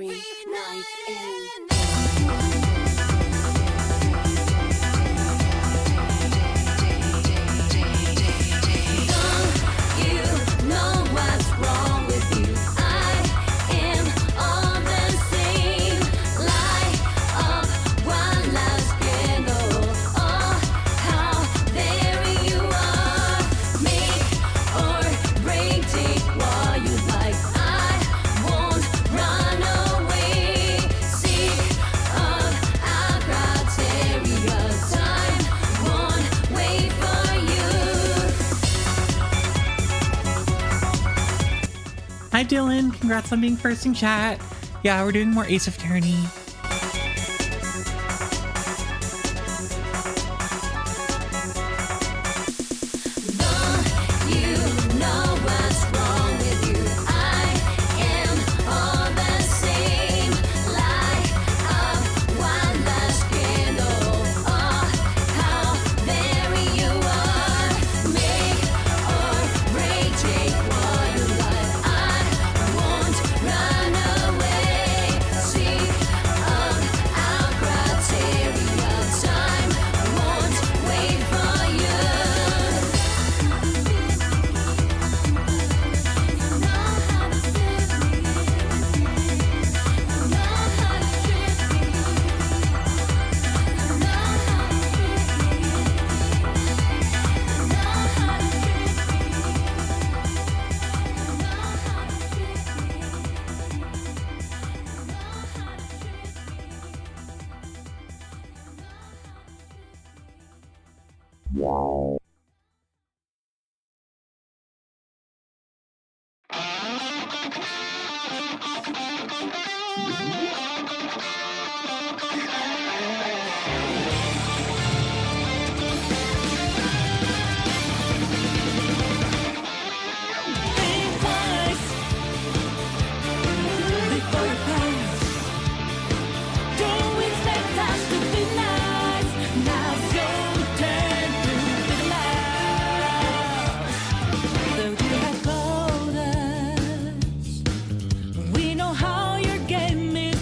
night in. Hi Dylan, congrats on being first in chat. Yeah, we're doing more Ace of Tyranny. We know how your game is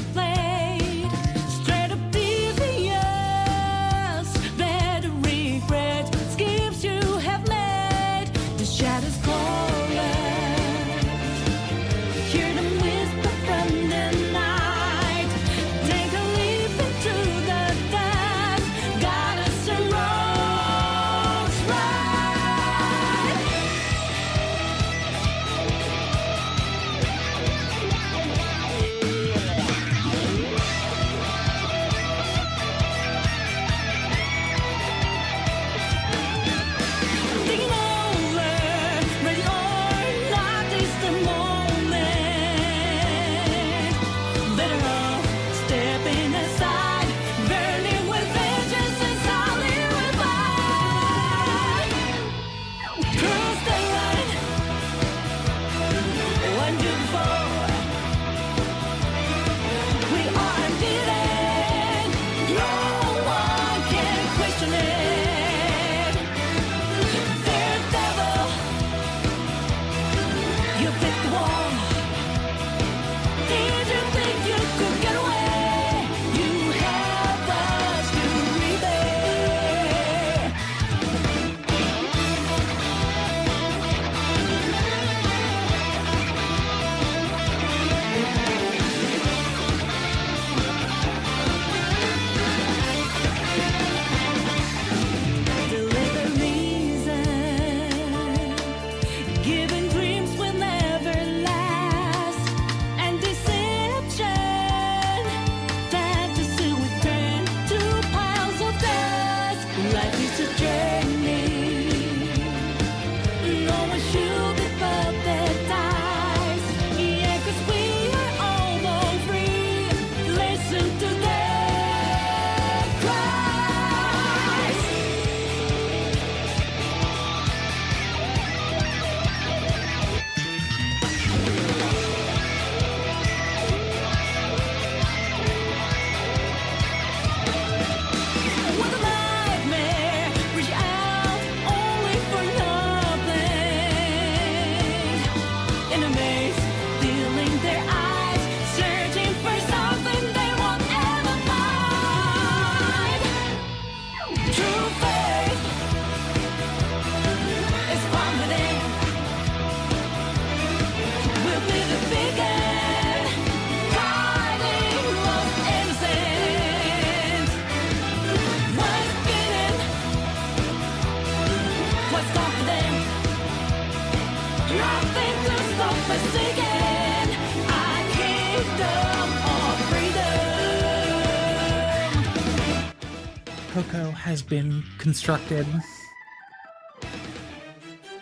Loco has been constructed.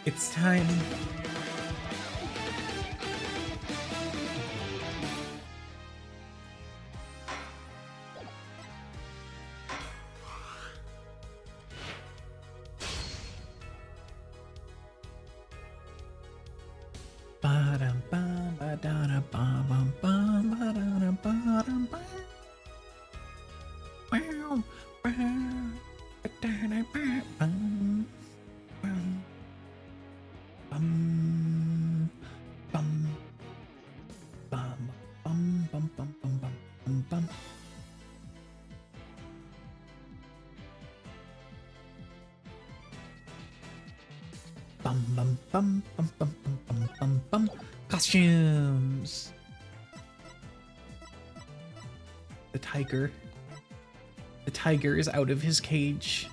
It's time. Costumes. The tiger. The tiger is out of his cage.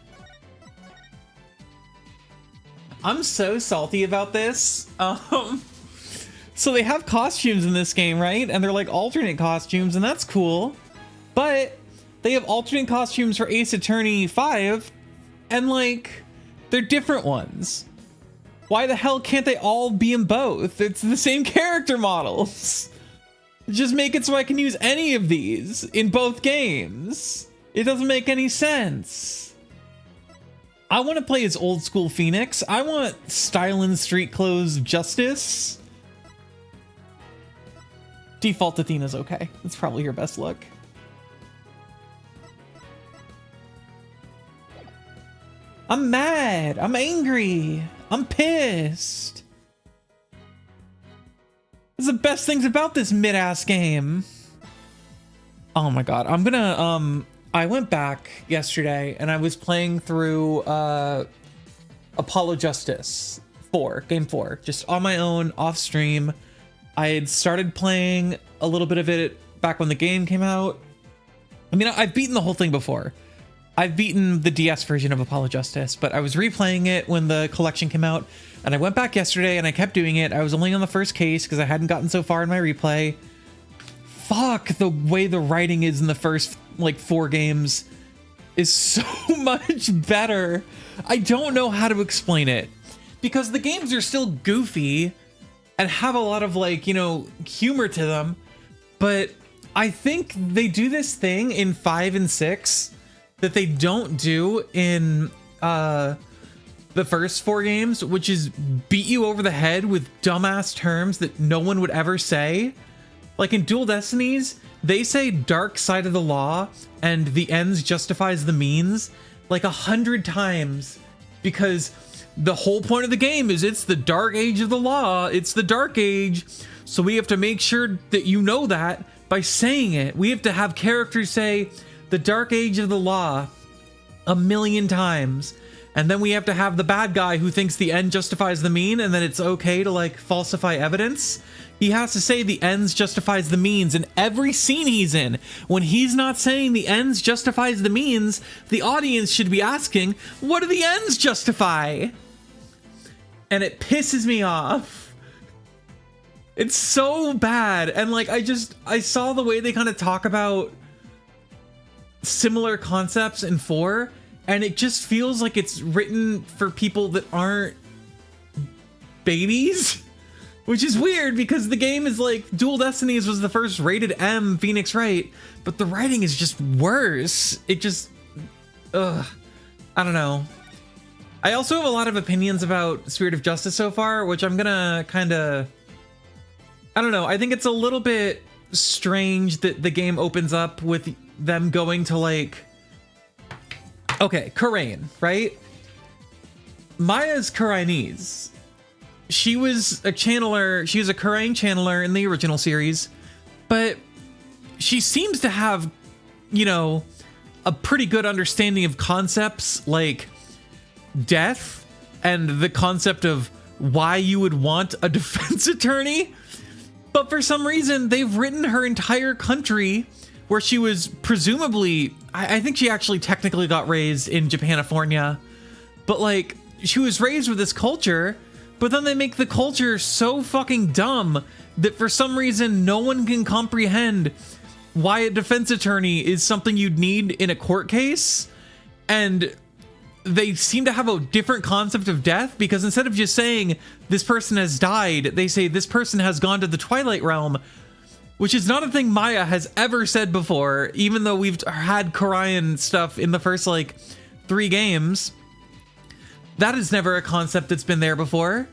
I'm so salty about this. So they have costumes in this game, right? And they're like alternate costumes, and that's cool. But they have alternate costumes for Ace Attorney 5, and like, they're different ones. Why the hell can't they all be in both? It's the same character models. Just make it so I can use any of these in both games. It doesn't make any sense. I want to play as old school Phoenix. I want stylin' street clothes justice. Default Athena's okay. That's probably your best look. I'm mad. I'm angry. I'm pissed. This is the best things about this mid-ass game. Oh my god. I'm gonna, I went back yesterday and I was playing through, Apollo Justice 4, Game 4, just on my own, off stream. I had started playing a little bit of it back when the game came out. I mean, I've beaten the whole thing before. I've beaten the DS version of Apollo Justice, but I was replaying it when the collection came out, and I went back yesterday and I kept doing it. I was only on the first case because I hadn't gotten so far in my replay. Fuck, the way the writing is in the first, like, 4 games is so much better. I don't know how to explain it, because the games are still goofy and have a lot of, like, you know, humor to them, but I think they do this thing in 5 and 6 that they don't do in the first 4 games, which is beat you over the head with dumbass terms that no one would ever say. Like in Dual Destinies, they say dark side of the law and the ends justifies the means like 100 times, because the whole point of the game is it's the dark age of the law. It's the dark age. So we have to make sure that you know that by saying it. We have to have characters say the dark age of the law 1,000,000 times. And then we have to have the bad guy who thinks the end justifies the mean, and then it's okay to like falsify evidence. He has to say the ends justifies the means in every scene he's in. When he's not saying the ends justifies the means, the audience should be asking, what do the ends justify? And it pisses me off. It's so bad. And like, I saw the way they kind of talk about similar concepts in 4, and it just feels like it's written for people that aren't babies, which is weird because the game is like, Dual Destinies was the first rated M Phoenix Wright, but the writing is just worse. It just, I don't know. I also have a lot of opinions about Spirit of Justice so far, which I'm gonna kind of, I don't know. I think it's a little bit strange that the game opens up with them going to like, okay, Khura'in, right? Maya's Khura'inese. She was a channeler, she was a Khura'in channeler in the original series, but she seems to have, you know, a pretty good understanding of concepts like death and the concept of why you would want a defense attorney. But for some reason, they've written her entire country where she was presumably, I think she actually technically got raised in Japanifornia, but like, she was raised with this culture, but then they make the culture so fucking dumb that for some reason no one can comprehend why a defense attorney is something you'd need in a court case. And they seem to have a different concept of death, because instead of just saying this person has died, they say this person has gone to the Twilight Realm, which is not a thing Maya has ever said before, even though we've had Korian stuff in the first like 3 games. That is never a concept that's been there before.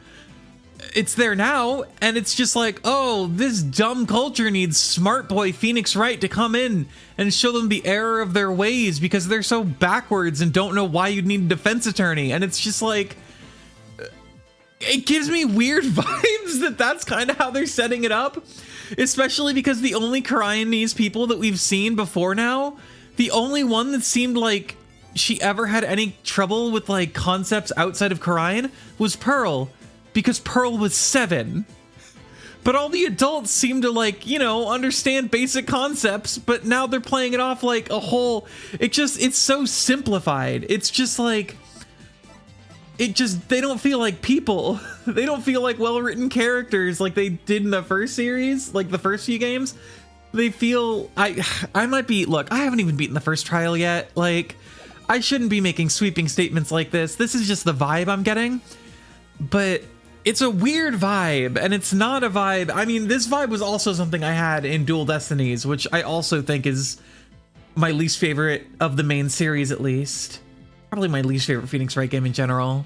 It's there now, and it's just like, oh, this dumb culture needs smart boy Phoenix Wright to come in and show them the error of their ways because they're so backwards and don't know why you'd need a defense attorney. And it's just like, it gives me weird vibes that that's kind of how they're setting it up, especially because the only Korianese people that we've seen before now, the only one that seemed like she ever had any trouble with like concepts outside of Korian was Pearl. Because Pearl was 7. But all the adults seem to like, you know, understand basic concepts, but now they're playing it off like a whole, it's so simplified. It's just like, they don't feel like people. They don't feel like well-written characters like they did in the first series, like the first few games. They feel, I might be, look, I haven't even beaten the first trial yet. Like, I shouldn't be making sweeping statements like this. This is just the vibe I'm getting. But it's a weird vibe, and it's not a vibe. I mean, this vibe was also something I had in Dual Destinies, which I also think is my least favorite of the main series, at least. Probably my least favorite Phoenix Wright game in general.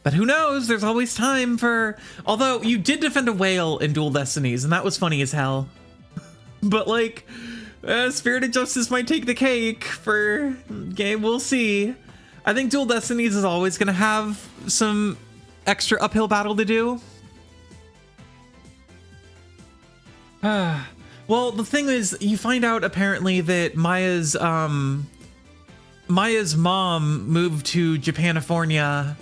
But who knows? There's always time for... Although, you did defend a whale in Dual Destinies, and that was funny as hell. But, like, Spirit of Justice might take the cake for game. We'll see. I think Dual Destinies is always going to have some extra uphill battle to do. Well, the thing is, you find out apparently that Maya's mom moved to Japanifornia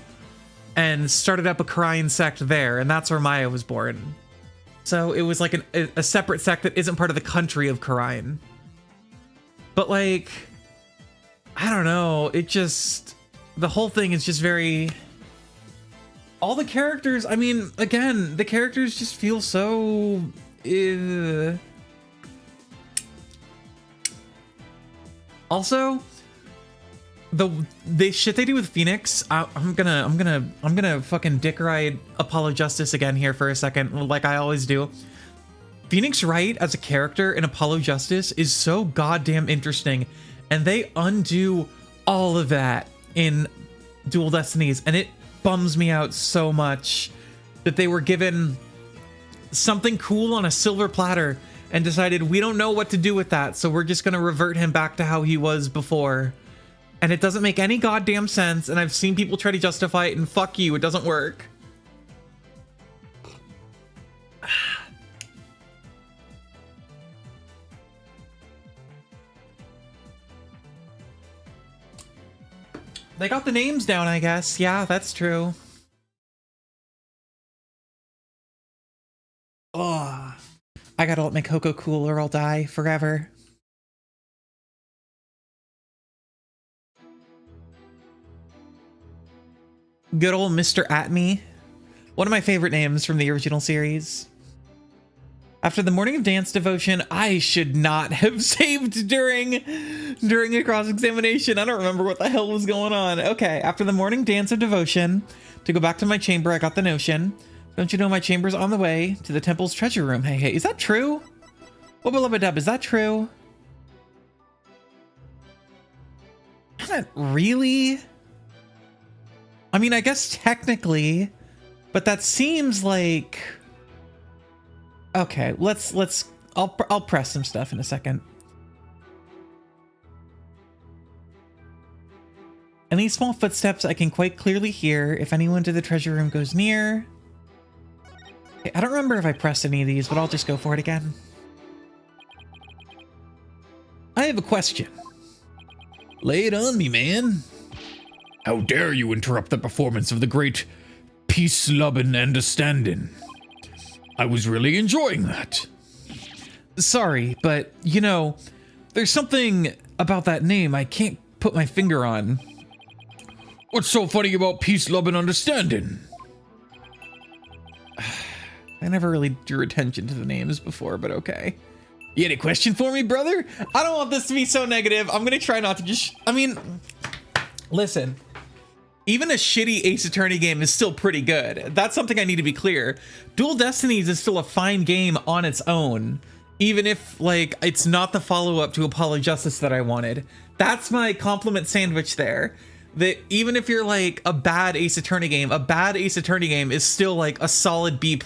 and started up a Korian sect there, and that's where Maya was born. So it was like a separate sect that isn't part of the country of Korian. But like, I don't know, it just, the whole thing is just very... All the characters, I mean, again, the characters just feel so... Also, the shit they do with Phoenix, I'm gonna fucking dick ride Apollo Justice again here for a second, like I always do. Phoenix Wright as a character in Apollo Justice is so goddamn interesting, and they undo all of that in Dual Destinies, and it bums me out so much that they were given something cool on a silver platter and decided we don't know what to do with that, so we're just gonna revert him back to how he was before. And it doesn't make any goddamn sense, and I've seen people try to justify it, and fuck you, it doesn't work. They got the names down, I guess. Yeah, that's true. Oh, I gotta let my Coco cool or I'll die forever. Good old Mr. Atme. One of my favorite names from the original series. After the morning of dance devotion, I should not have saved during a cross-examination. I don't remember what the hell was going on. Okay, after the morning dance of devotion, to go back to my chamber, I got the notion. Don't you know my chamber's on the way to the temple's treasure room? Hey, hey, is that true? Wubba-lubba-dub, is that true? Not really. I mean, I guess technically, but that seems like... Okay, I'll press some stuff in a second. Any small footsteps I can quite clearly hear if anyone to the treasure room goes near. Okay, I don't remember if I pressed any of these, but I'll just go for it again. I have a question. Lay it on me, man. How dare you interrupt the performance of the great Peace, Lovin' Understanding? I was really enjoying that. Sorry, but, you know, there's something about that name I can't put my finger on. What's so funny about Peace, Love, and Understanding? I never really drew attention to the names before, but okay. You had a question for me, brother? I don't want this to be so negative. I'm gonna try not to just... I mean, Listen, even a shitty Ace Attorney game is still pretty good. That's something I need to be clear. Dual Destinies is still a fine game on its own, even if, like, it's not the follow-up to Apollo Justice that I wanted. That's my compliment sandwich there. That even if you're, like, a bad Ace Attorney game, a bad Ace Attorney game is still, like, a solid B+.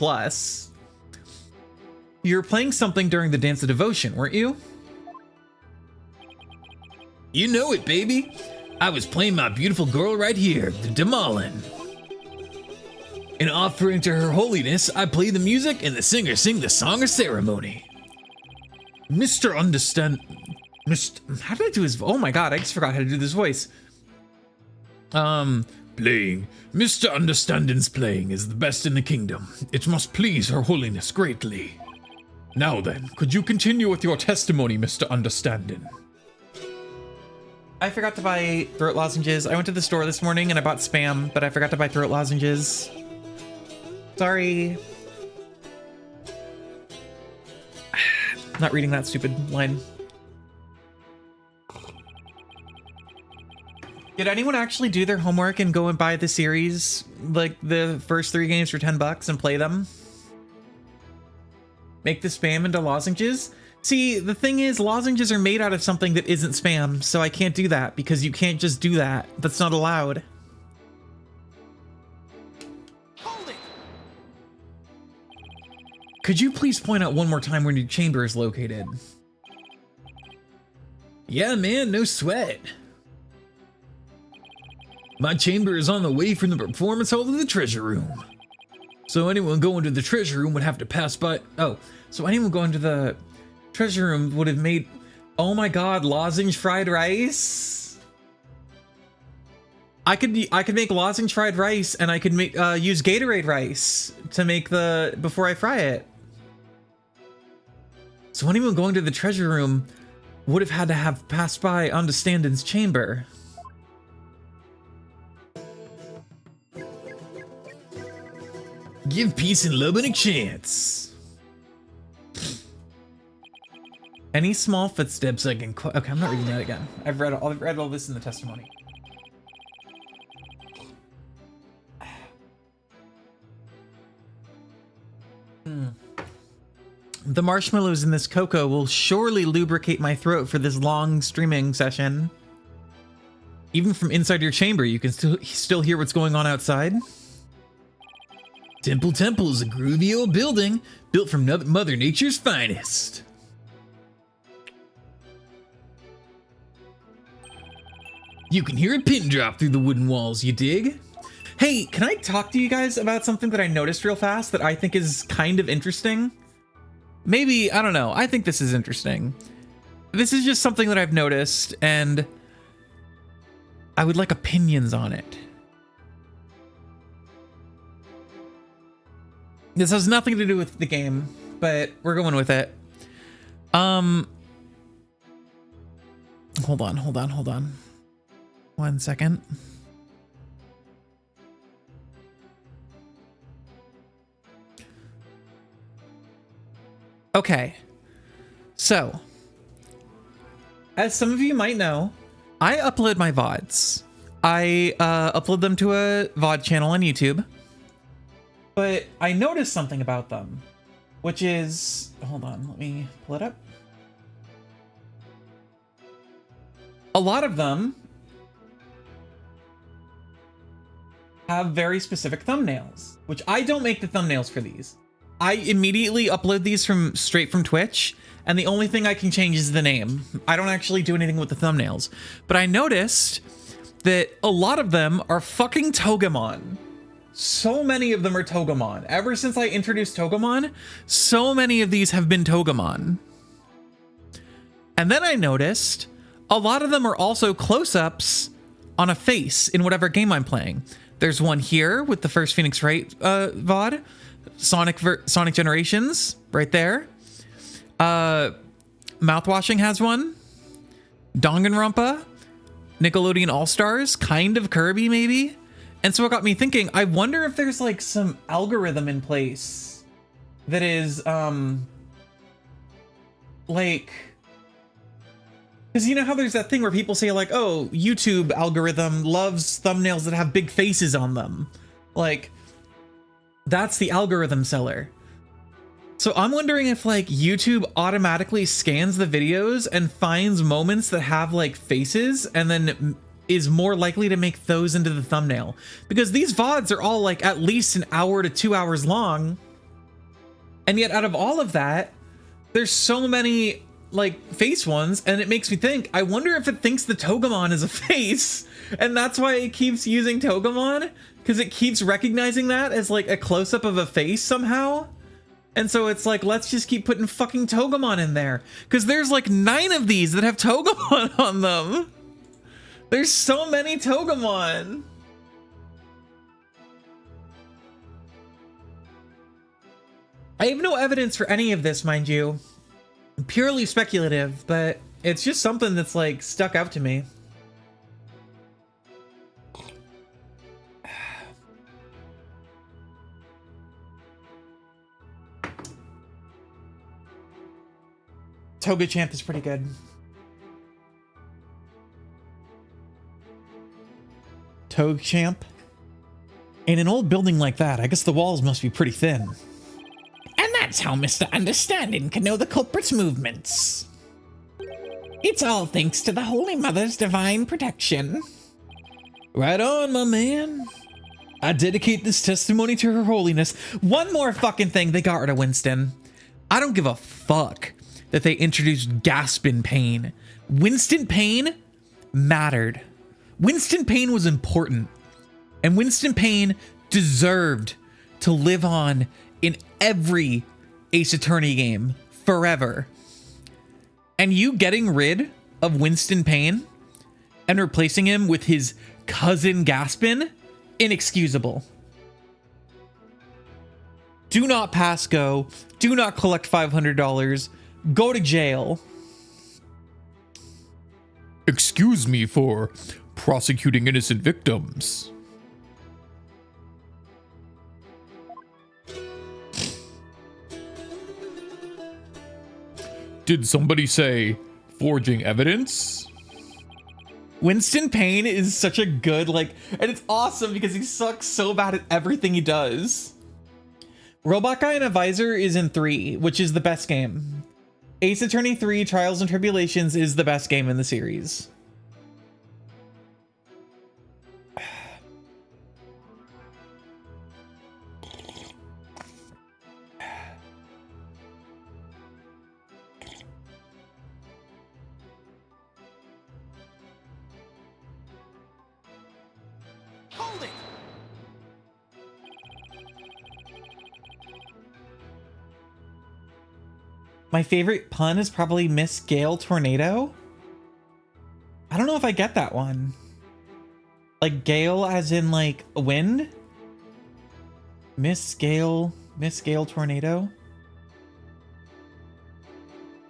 You're playing something during the Dance of Devotion, weren't you? You know it, baby. I was playing my beautiful girl right here, the Demalin. In offering to her holiness, I play the music and the singer sing the song of ceremony. Mr. Understand... How did I do his... Oh my god, I just forgot how to do this voice. Playing. Mr. Understanding's playing is the best in the kingdom. It must please her holiness greatly. Now then, could you continue with your testimony, Mr. Understanding? I forgot to buy throat lozenges. I went to the store this morning and I bought Spam, but I forgot to buy throat lozenges. Sorry. Not reading that stupid line. Did anyone actually do their homework and go and buy the series, like the first 3 games for $10 and play them? Make the Spam into lozenges? See, the thing is, lozenges are made out of something that isn't Spam, so I can't do that because you can't just do that. That's not allowed. Hold it. Could you please point out one more time where your chamber is located? Yeah, man, no sweat. My chamber is on the way from the performance hall to the treasure room. So anyone going to the treasure room would have to pass by... Oh, so anyone going to the treasure room would have made... Oh my god, lozenge fried rice? I could make lozenge fried rice, and I could make use Gatorade rice to make the... before I fry it. So anyone going to the treasure room would have had to have passed by Understanding's chamber. Give peace and love a chance. Any small footsteps I can... Okay, I'm not reading that again. I've read all this in the testimony. The marshmallows in this cocoa will surely lubricate my throat for this long streaming session. Even from inside your chamber, you can still hear what's going on outside. Temple is a groovy old building built from Mother Nature's finest. You can hear a pin drop through the wooden walls, you dig? Hey, can I talk to you guys about something that I noticed real fast that I think is kind of interesting? Maybe, I don't know. I think this is interesting. This is just something that I've noticed, and I would like opinions on it. This has nothing to do with the game, but we're going with it. Hold on. 1 second. Okay. So, as some of you might know, I upload my VODs. I upload them to a VOD channel on YouTube. But I noticed something about them, which is, hold on, let me pull it up. A lot of them have very specific thumbnails, which I don't make the thumbnails for these. I immediately upload these straight from Twitch, and the only thing I can change is the name. I don't actually do anything with the thumbnails. But I noticed that a lot of them are fucking Togemon. So many of them are Togemon. Ever since I introduced Togemon, so many of these have been Togemon. And then I noticed a lot of them are also close-ups on a face in whatever game I'm playing. There's one here with the first Phoenix Wright VOD, Sonic Generations right there. Mouthwashing has one. Danganronpa, Nickelodeon All-Stars, kind of Kirby maybe. And so it got me thinking, I wonder if there's like some algorithm in place that is like Because you know how there's that thing where people say like, oh, YouTube algorithm loves thumbnails that have big faces on them. Like, that's the algorithm seller. So I'm wondering if like YouTube automatically scans the videos and finds moments that have like faces and then is more likely to make those into the thumbnail. Because these VODs are all like at least an hour to 2 hours long. And yet out of all of that, there's so many like face ones, and it makes me think, I wonder if it thinks the Togemon is a face, and that's why it keeps using Togemon, because it keeps recognizing that as like a close-up of a face somehow. And so it's like, let's just keep putting fucking Togemon in there, because there's like 9 of these that have Togemon on them. There's so many Togemon. I have no evidence for any of this, mind you. Purely speculative, but it's just something that's like stuck out to me. Togachamp is pretty good. Togachamp? In an old building like that, I guess the walls must be pretty thin. And that's how Mr. Understanding can know the culprit's movements. It's all thanks to the Holy Mother's divine protection. Right on, my man. I dedicate this testimony to her holiness. One more fucking thing they got rid of Winston. I don't give a fuck that they introduced Gaspin Pain. Winston Pain mattered. Winston Pain was important. And Winston Pain deserved to live on in every Ace Attorney game forever. And you getting rid of Winston Pain and replacing him with his cousin Gaspin? Inexcusable. Do not pass go. Do not collect $500. Go to jail. Excuse me for prosecuting innocent victims. Did somebody say forging evidence? Winston Pain is such a good, like, and it's awesome because he sucks so bad at everything he does. Robot Guy and Advisor is in 3, which is the best game. Ace Attorney 3 Trials and Tribulations is the best game in the series. Hold it! My favorite pun is probably Miss Gale Tornado. I don't know if I get that one. Like Gale as in like a wind? Miss Gale Tornado?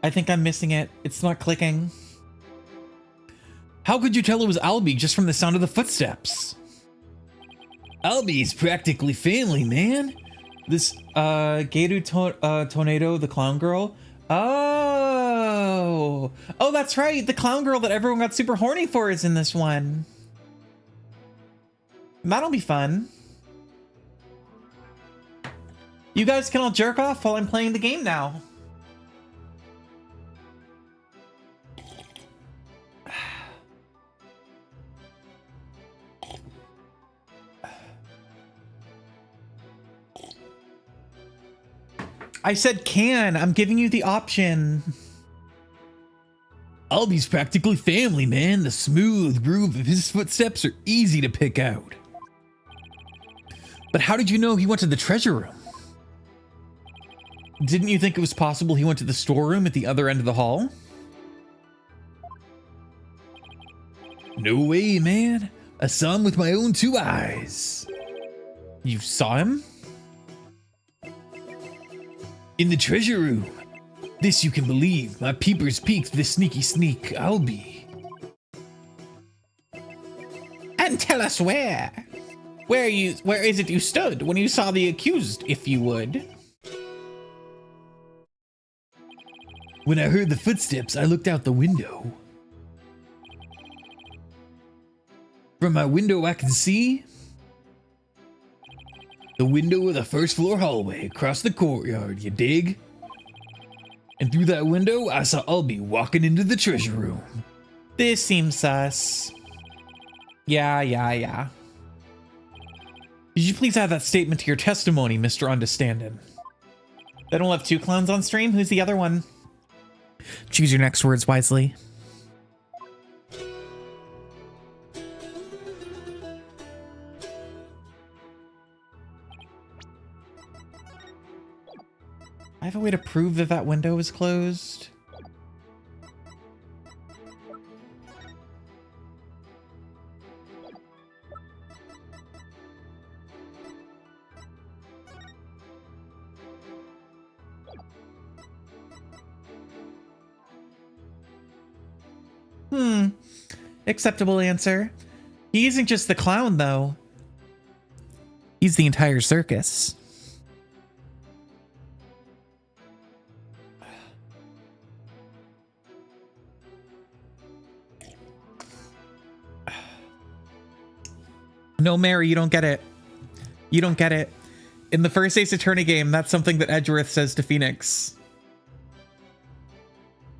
I think I'm missing it. It's not clicking. How could you tell it was Albie just from the sound of the footsteps? Albie's practically family, man. This Tornado, the clown girl. Oh, that's right. The clown girl that everyone got super horny for is in this one. That'll be fun. You guys can all jerk off while I'm playing the game now. I said can. I'm giving you the option. Albie's practically family, man. The smooth groove of his footsteps are easy to pick out. But how did you know he went to the treasure room? Didn't you think it was possible he went to the storeroom at the other end of the hall? No way, man. I saw him with my own 2 eyes. You saw him? In the treasure room. This you can believe. My peepers peeked this sneaky sneak, Albie. And tell us where. Where is it you stood when you saw the accused, if you would? When I heard the footsteps, I looked out the window. From my window, I can see the window of the first floor hallway across the courtyard, you dig? And through that window, I saw Albie walking into the treasure room. This seems sus. Yeah. Could you please add that statement to your testimony, Mr. Understanding? They don't have two clowns on stream? Who's the other one? Choose your next words wisely. I have a way to prove that that window is closed. Acceptable answer. He isn't just the clown, though. He's the entire circus. No, Mary, you don't get it. You don't get it. In the first Ace Attorney game, that's something that Edgeworth says to Phoenix.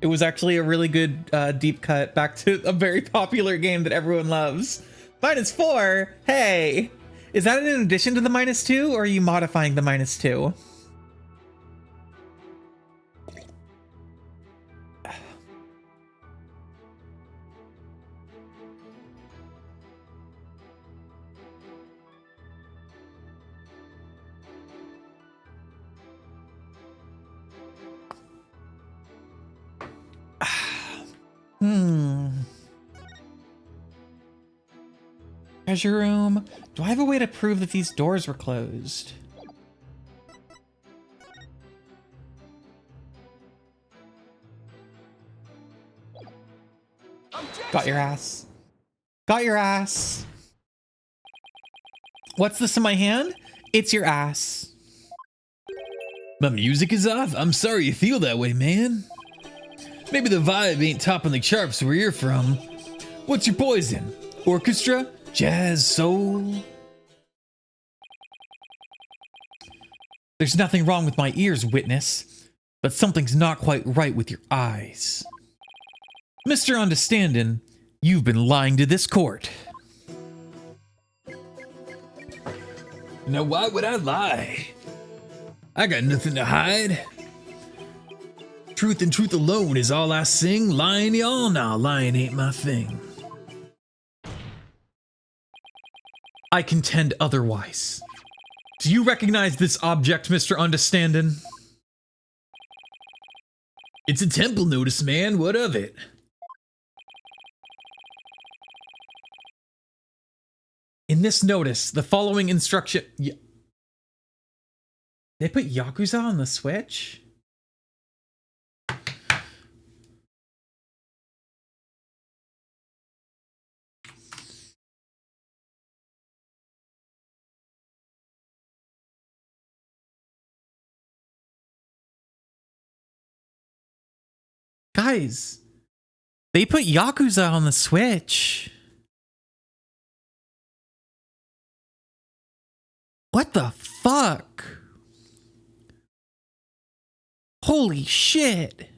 It was actually a really good deep cut back to a very popular game that everyone loves. -4? Hey! Is that in addition to the -2, or are you modifying the -2? Treasure room. Do I have a way to prove that these doors were closed? Got your ass. Got your ass. What's this in my hand? It's your ass. My music is off? I'm sorry you feel that way, man. Maybe the vibe ain't topping the charts where you're from. What's your poison? Orchestra? Jazz? Soul? There's nothing wrong with my ears, witness, but something's not quite right with your eyes. Mr. Understanding, you've been lying to this court. Now why would I lie? I got nothing to hide. Truth and truth alone is all I sing. Lying, y'all, nah, lying ain't my thing. I contend otherwise. Do you recognize this object, Mr. Understanding? It's a temple notice, man. What of it? In this notice, the following instruction... They put Yakuza on the Switch? Guys, they put Yakuza on the Switch. What the fuck? Holy shit.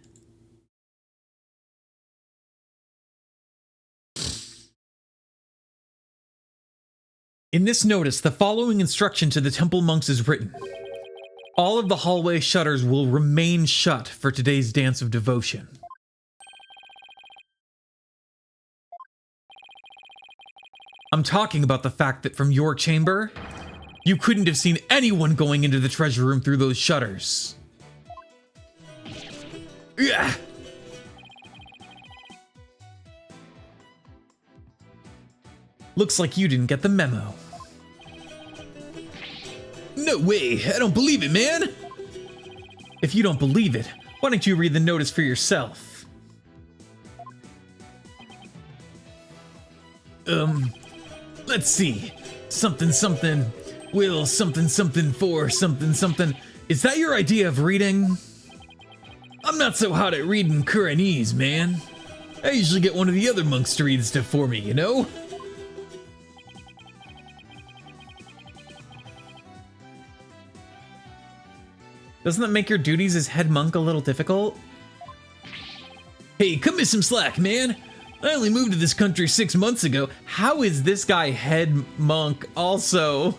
In this notice, the following instruction to the temple monks is written. All of the hallway shutters will remain shut for today's dance of devotion. I'm talking about the fact that from your chamber, you couldn't have seen anyone going into the treasure room through those shutters. Yeah. Looks like you didn't get the memo. No way, I don't believe it, man. If you don't believe it, why don't you read the notice for yourself? Let's see. Something something will something something for something something. Is that your idea of reading? I'm not so hot at reading Kuranese, man. I usually get one of the other monks to read stuff for me, you know? Doesn't that make your duties as head monk a little difficult? Hey, cut me some slack, man. I only moved to this country 6 months ago. How is this guy head monk also?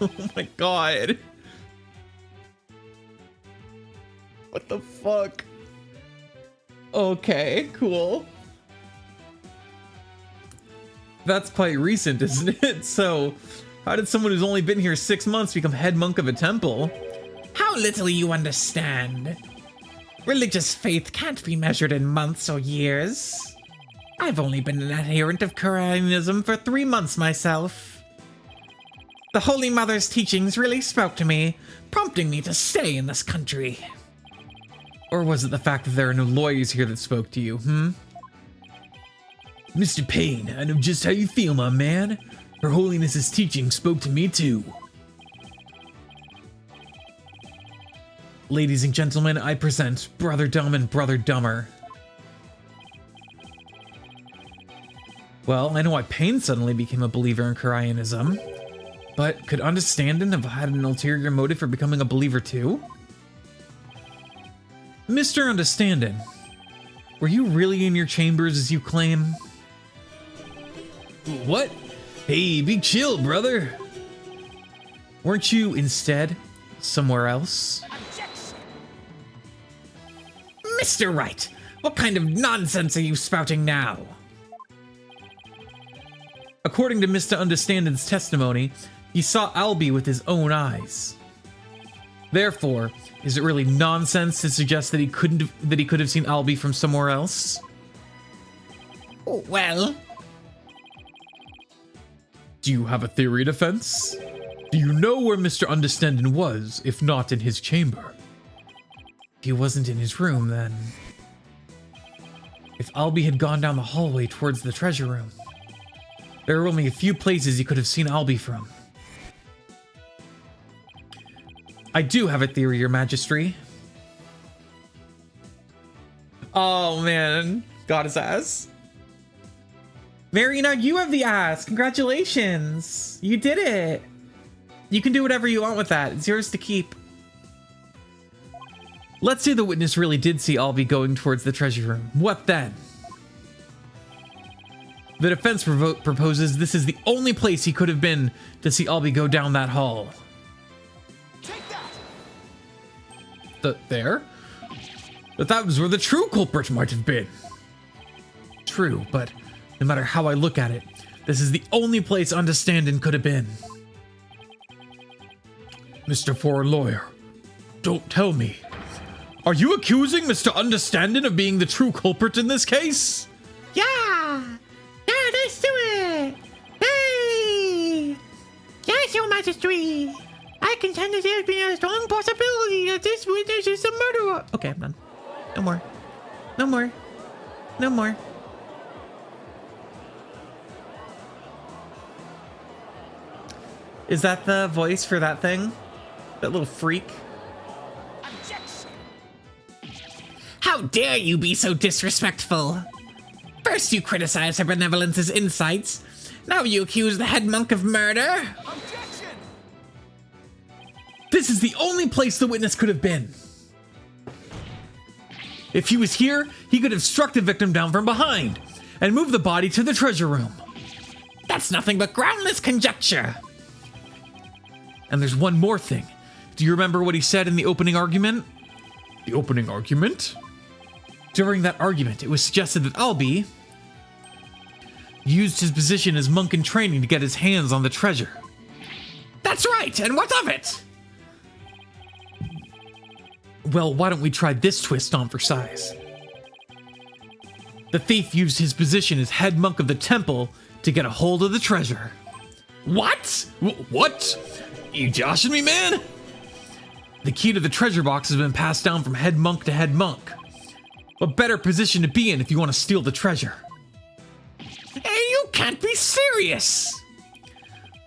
Oh my god. What the fuck? Okay, cool. That's quite recent, isn't it? So, how did someone who's only been here 6 months become head monk of a temple? How little you understand. Religious faith can't be measured in months or years. I've only been an adherent of Koreanism for 3 months myself. The Holy Mother's teachings really spoke to me, prompting me to stay in this country. Or was it the fact that there are no lawyers here that spoke to you, Mr. Payne, I know just how you feel, my man. Her Holiness's teaching spoke to me too. Ladies and gentlemen, I present Brother Dumb and Brother Dumber. Well, I know why Payne suddenly became a believer in Koreanism, but could Understandin have had an ulterior motive for becoming a believer too? Mr. Understandin, were you really in your chambers as you claim? What? Hey, be chill, brother. Weren't you instead somewhere else? Mr. Wright, what kind of nonsense are you spouting now? According to Mr. Understandin's testimony, he saw Albie with his own eyes. Therefore, is it really nonsense to suggest that he could have seen Albie from somewhere else? Well, Do you have a theory, defense? Do you know where Mr. Understandin was, if not in his chamber? If he wasn't in his room, then... If Albie had gone down the hallway towards the treasure room, there are only a few places he could have seen Albie from. I do have a theory, Your Majesty. Oh man, got his ass. Marina, you have the ass. Congratulations. You did it. You can do whatever you want with that. It's yours to keep. Let's say the witness really did see Albie going towards the treasure room. What then? The defense proposes this is the only place he could have been to see Albie go down that hall. There? But that was where the true culprit might have been. True, but no matter how I look at it, this is the only place Understandin could have been. Mr. Foreign Lawyer, don't tell me. Are you accusing Mr. Understandin of being the true culprit in this case? yeah! Yeah, let's do it! Hey! Yes, Your Majesty! I contend that there's been a strong possibility that this witness is the murderer. Okay, I'm done. No more. No more. No more. Is that the voice for that thing? That little freak? How dare you be so disrespectful? First you criticize her benevolence's insights. Now you accuse the head monk of murder? This is the only place the witness could have been. If he was here, he could have struck the victim down from behind and moved the body to the treasure room. That's nothing but groundless conjecture. And there's one more thing. Do you remember what he said in the opening argument? The opening argument? During that argument, it was suggested that Albie used his position as monk in training to get his hands on the treasure. That's right, and what of it? Well, why don't we try this twist on for size? The thief used his position as head monk of the temple to get a hold of the treasure. What? What? You joshing me, man? The key to the treasure box has been passed down from head monk to head monk. What better position to be in if you want to steal the treasure? Hey, you can't be serious!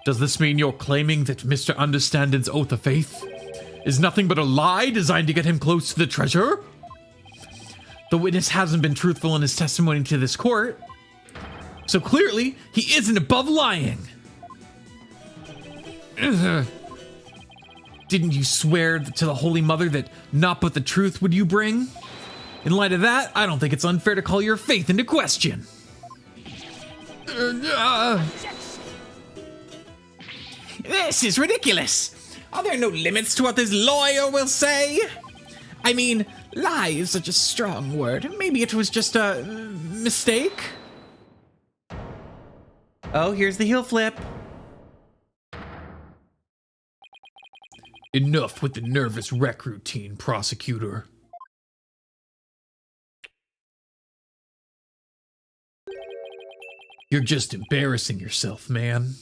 Does this mean you're claiming that Mr. Understandin's oath of faith is nothing but a lie designed to get him close to the treasure? The witness hasn't been truthful in his testimony to this court, so clearly he isn't above lying. Didn't you swear to the Holy Mother that naught but the truth would you bring? In light of that, I don't think it's unfair to call your faith into question. This is ridiculous. Are there no limits to what this lawyer will say? I mean, lie is such a strong word. Maybe it was just a mistake? Oh, here's the heel flip. Enough with the nervous wreck routine, prosecutor. You're just embarrassing yourself, man.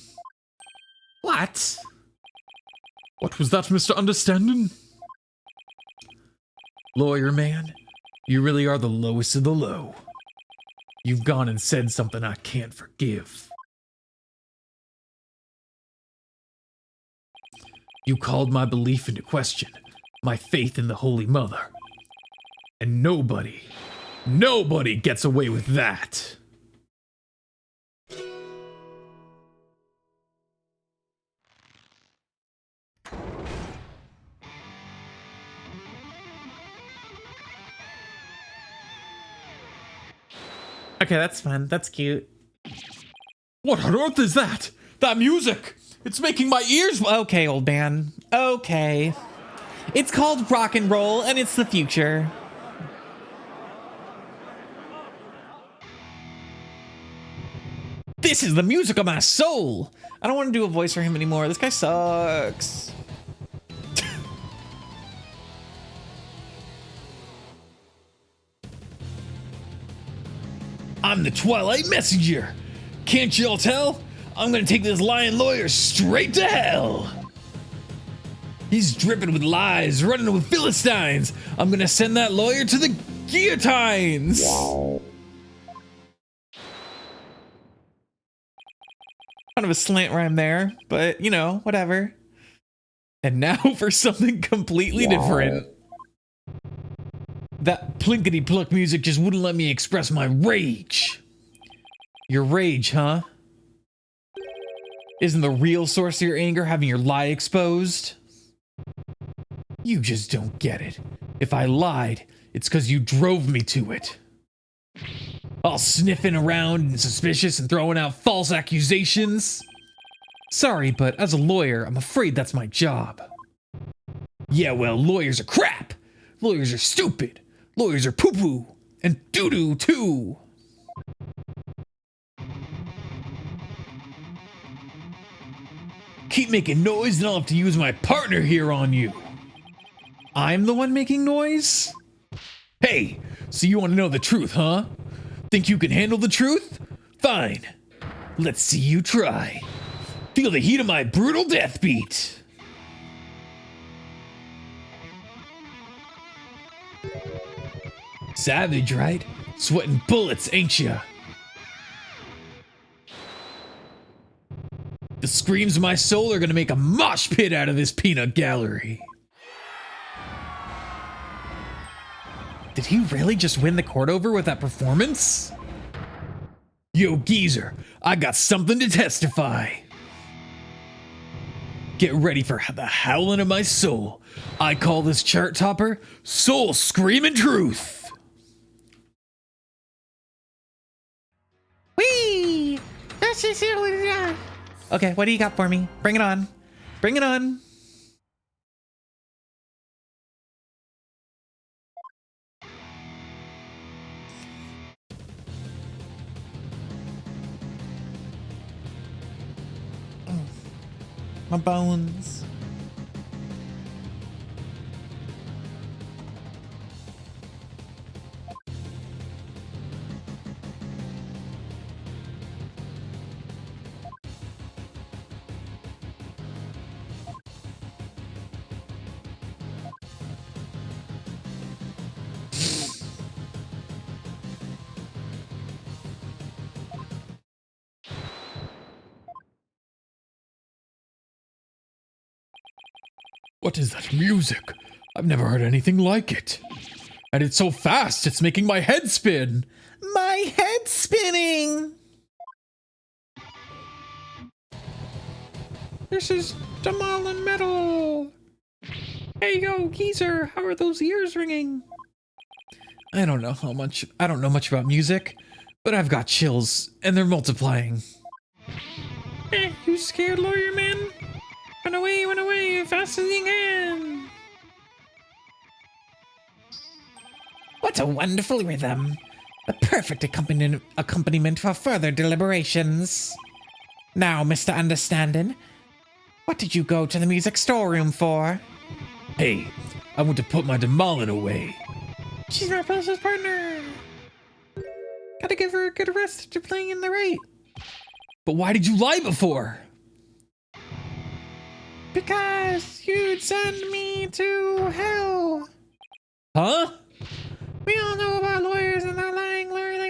What? What was that, Mr. Understanding? Lawyer man, you really are the lowest of the low. You've gone and said something I can't forgive. You called my belief into question, my faith in the Holy Mother. And nobody gets away with that. Okay, that's fun. That's cute. What on earth is that? That music! It's making my ears... Okay, old man. Okay. It's called rock and roll, and it's the future. This is the music of my soul. I don't want to do a voice for him anymore. This guy sucks. I'm the Twilight Messenger. Can't y'all tell? I'm gonna take this lying lawyer straight to hell. He's dripping with lies, running with Philistines. I'm gonna send that lawyer to the guillotines. Kind of a slant rhyme there, but you know, whatever. And now for something completely different. That plinkety pluck music just wouldn't let me express my rage. Your rage, huh? Isn't the real source of your anger having your lie exposed? You just don't get it. If I lied, it's because you drove me to it. All sniffing around and suspicious and throwing out false accusations. Sorry, but as a lawyer, I'm afraid that's my job. Yeah, well, lawyers are crap. Lawyers are stupid. Lawyers are poo-poo. And doo-doo, too. Keep making noise and I'll have to use my partner here on you. I'm the one making noise? Hey, so you want to know the truth, huh? Think you can handle the truth? Fine. Let's see you try. Feel the heat of my brutal death beat. Savage, right? Sweating bullets, ain't ya? The screams of my soul are gonna make a mosh pit out of this peanut gallery. Did he really just win the court over with that performance? Yo, geezer, I got something to testify. Get ready for the howling of my soul. I call this chart topper Soul Screaming Truth. Whee! Okay, what do you got for me? Bring it on. Bring it on. My bones. What is that music? I've never heard anything like it. And it's so fast, it's making my head spin. My head's spinning. This is Damalen Metal. Hey yo, geezer, how are those ears ringing? I don't know much about music, but I've got chills, and they're multiplying. You scared, lawyer man? Run away, fast as you can! What a wonderful rhythm. The perfect accompaniment for further deliberations. Now, Mr. Understanding, what did you go to the music storeroom for? Hey, I want to put my Demolin away. She's my precious partner! Gotta give her a good rest after playing in the right. But why did you lie before? Because you'd send me to hell. Huh? We all know about lawyers and their lying ways.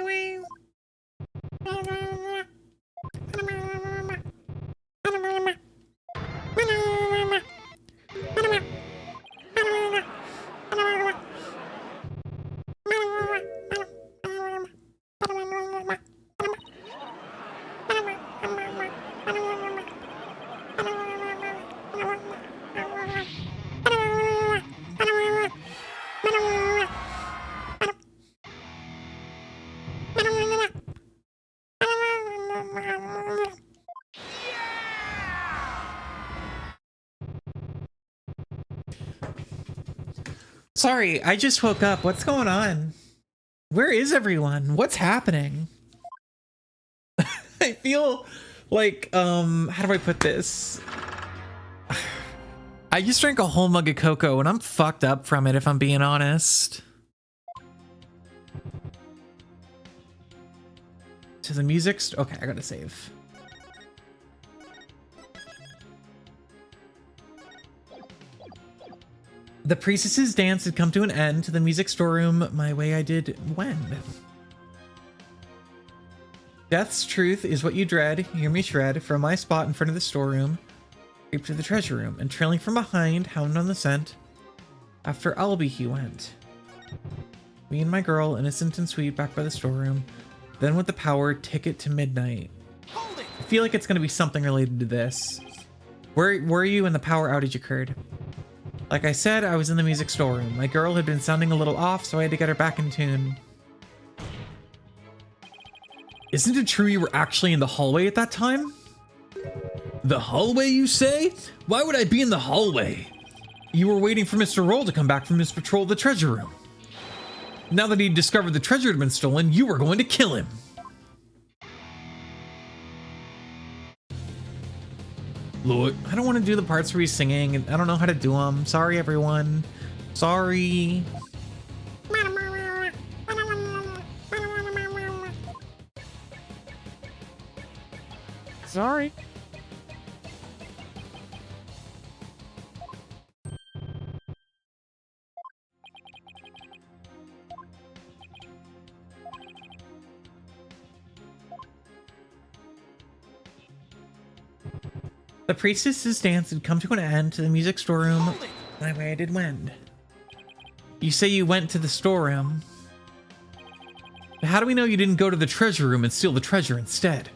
Sorry, I just woke up. What's going on? Where is everyone? What's happening? I feel like, how do I put this? I just drank a whole mug of cocoa and I'm fucked up from it, if I'm being honest. To the music okay, I gotta save. The priestess's dance had come to an end. To the music storeroom, my way I did wend. Death's truth is what you dread. Hear me shred. From my spot in front of the storeroom, creep to the treasure room, and trailing from behind, hound on the scent. After Albie he went. Me and my girl, innocent and sweet, back by the storeroom. Then with the power, ticket to midnight. I feel like it's gonna be something related to this. Where were you when the power outage occurred? Like I said, I was in the music storeroom. My girl had been sounding a little off, so I had to get her back in tune. Isn't it true you were actually in the hallway at that time? The hallway, you say? Why would I be in the hallway? You were waiting for Mr. Roll to come back from his patrol of the treasure room. Now that he'd discovered the treasure had been stolen, you were going to kill him. Look, I don't want to do the parts where he's singing, and I don't know how to do them. Sorry, everyone. Sorry. Sorry. The priestess's dance had come to an end. To the music storeroom, my way I did wend. You say you went to the storeroom. But how do we know you didn't go to the treasure room and steal the treasure instead?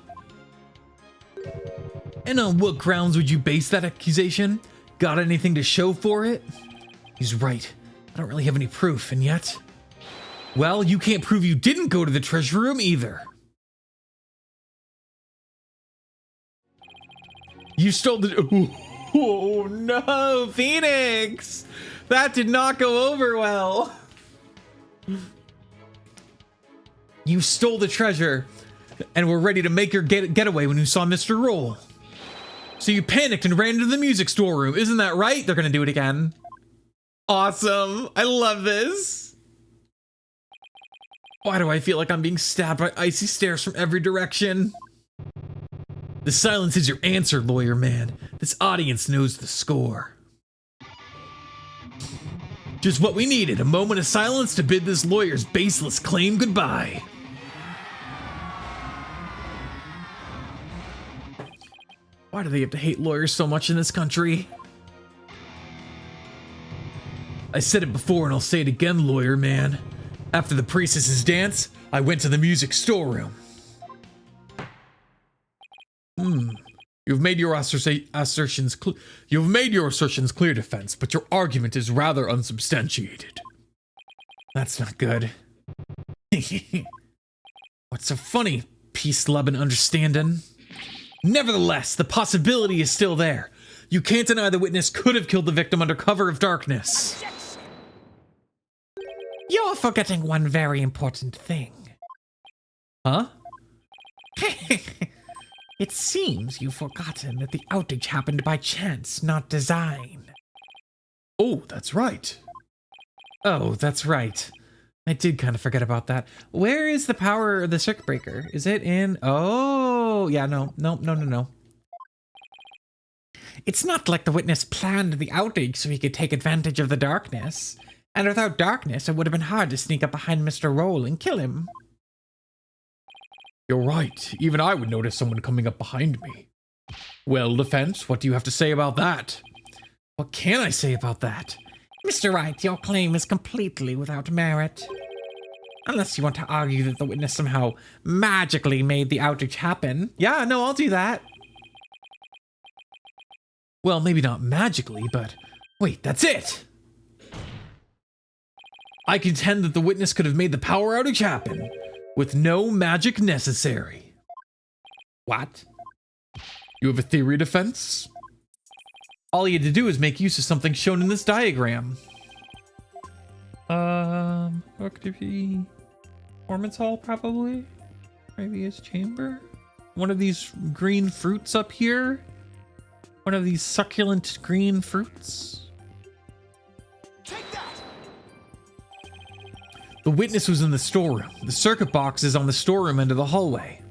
and on what grounds would you base that accusation? Got anything to show for it? He's right. I don't really have any proof, and yet... Well, you can't prove you didn't go to the treasure room either. You stole the... Oh no, Phoenix! That did not go over well. You stole the treasure and were ready to make your getaway when you saw Mr. Roll. So you panicked and ran into the music storeroom. Isn't that right? They're gonna do it again. Awesome. I love this. Why do I feel like I'm being stabbed by icy stares from every direction? The silence is your answer, lawyer man. This audience knows the score. Just what we needed, a moment of silence to bid this lawyer's baseless claim goodbye. Why do they have to hate lawyers so much in this country? I said it before and I'll say it again, lawyer man. After the priestess's dance, I went to the music storeroom. You've made your assertions clear, Defense, but your argument is rather unsubstantiated. That's not good. What's so funny, peace-loving understanding? Nevertheless, the possibility is still there. You can't deny the witness could have killed the victim under cover of darkness. You're forgetting one very important thing. Huh? It seems you've forgotten that the outage happened by chance, not design. Oh, that's right. Oh, that's right. I did kind of forget about that. Where is the power of the circuit breaker? Is it in? Oh, yeah, no. It's not like the witness planned the outage so he could take advantage of the darkness. And without darkness, it would have been hard to sneak up behind Mr. Roll and kill him. You're right. Even I would notice someone coming up behind me. Well, Defense, what do you have to say about that? What can I say about that? Mr. Wright, your claim is completely without merit. Unless you want to argue that the witness somehow magically made the outage happen. Yeah, no, I'll do that. Well, maybe not magically, but wait, that's it! I contend that the witness could have made the power outage happen with no magic necessary. What? You have a theory, Defense? All you had to do is make use of something shown in this diagram. What could it be? Performance hall, probably? Maybe his chamber? One of these green fruits up here? One of these succulent green fruits? Take that! The witness was in the storeroom. The circuit box is on the storeroom end of the hallway.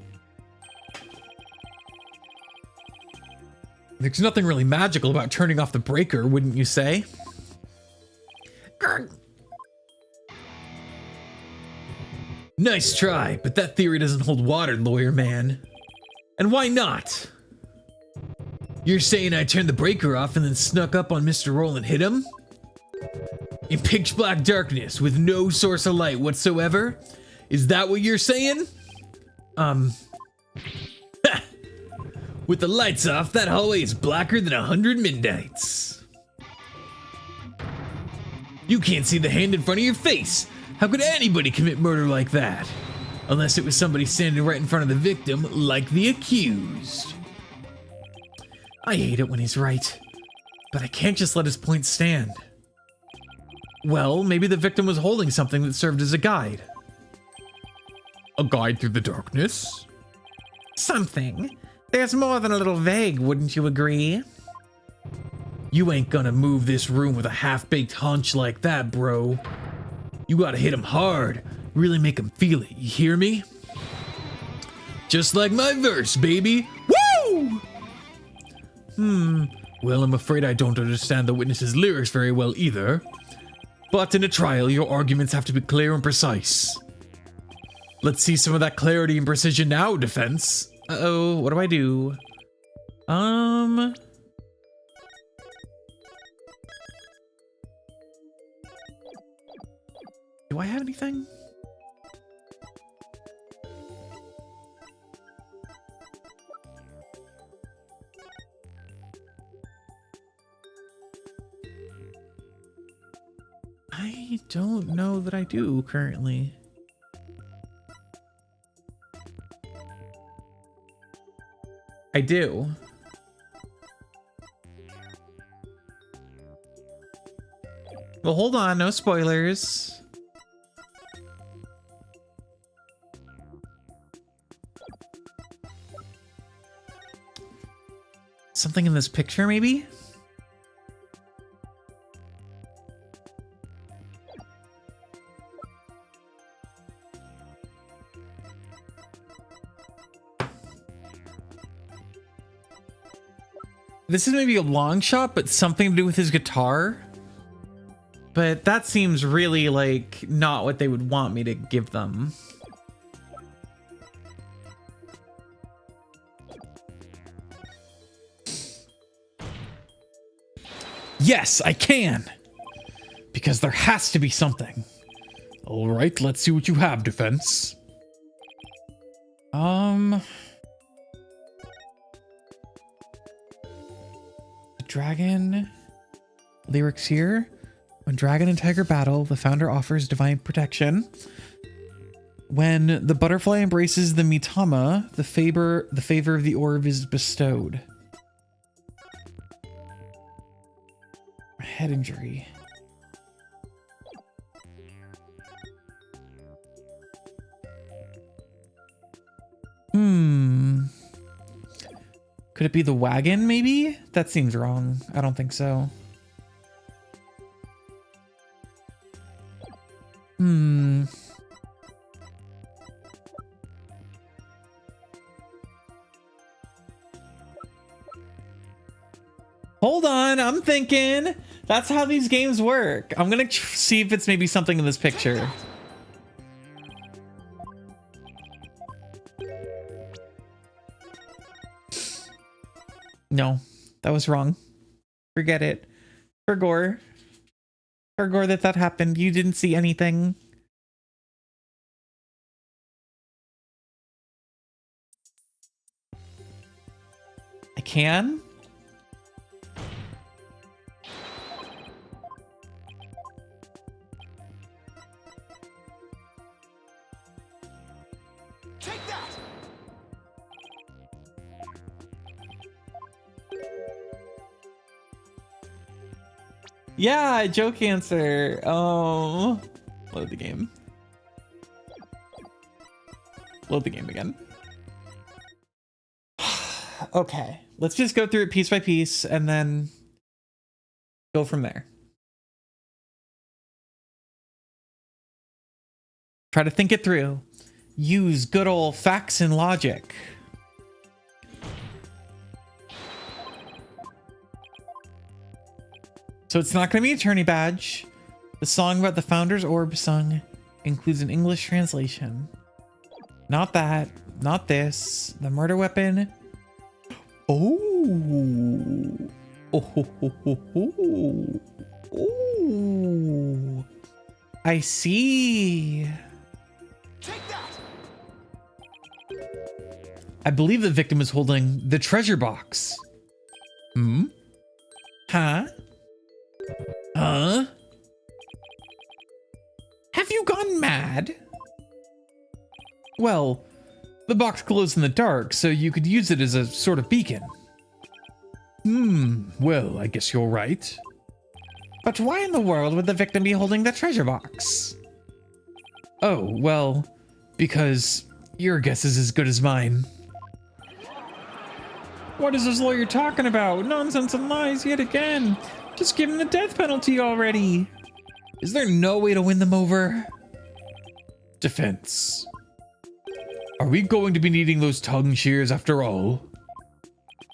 There's nothing really magical about turning off the breaker, wouldn't you say? Grr. Nice try, but that theory doesn't hold water, lawyer man. And why not? You're saying I turned the breaker off and then snuck up on Mr. Roll and hit him? In pitch black darkness with no source of light whatsoever? Is that what you're saying? With the lights off, that hallway is blacker than 100 midnights. You can't see the hand in front of your face. How could anybody commit murder like that? Unless it was somebody standing right in front of the victim, like the accused. I hate it when he's right, but I can't just let his point stand. Well, maybe the victim was holding something that served as a guide. A guide through the darkness? Something. There's more than a little vague, wouldn't you agree? You ain't gonna move this room with a half-baked hunch like that, bro. You gotta hit him hard, really make him feel it, you hear me? Just like my verse, baby. Woo! Well, I'm afraid I don't understand the witness's lyrics very well either. But in a trial, your arguments have to be clear and precise. Let's see some of that clarity and precision now, Defense. Uh-oh, what do I do? Do I have anything? I don't know that I do currently. I do. Well, hold on, no spoilers. Something in this picture, maybe? This is maybe a long shot, but something to do with his guitar. But that seems really, like, not what they would want me to give them. Yes, I can! Because there has to be something. All right, let's see what you have, Defense. Dragon lyrics here. When dragon and tiger battle, the founder offers divine protection. When the butterfly embraces the Mitama, the favor of the orb is bestowed. Head injury. Could it be the wagon, maybe? That seems wrong. I don't think so. Hold on, I'm thinking. That's how these games work. I'm gonna see if it's maybe something in this picture. No, that was wrong. Forget it. Forgore that happened. You didn't see anything. I can? Take that! Yeah, joke answer. Oh, load the game. Load the game again. Okay, let's just go through it piece by piece and then go from there. Try to think it through. Use good old facts and logic. So it's not going to be Attorney Badge. The song about the Founder's Orb sung includes an English translation. Not that. Not this. The murder weapon. Oh. Oh. I see. Take that! I believe the victim is holding the treasure box. Huh? Huh? Have you gone mad? Well, the box glows in the dark, so you could use it as a sort of beacon. Well, I guess you're right. But why in the world would the victim be holding the treasure box? Oh, well, because your guess is as good as mine. What is this lawyer talking about? Nonsense and lies yet again. Just give him the death penalty already. Is there no way to win them over? Defense. Are we going to be needing those tongue shears after all?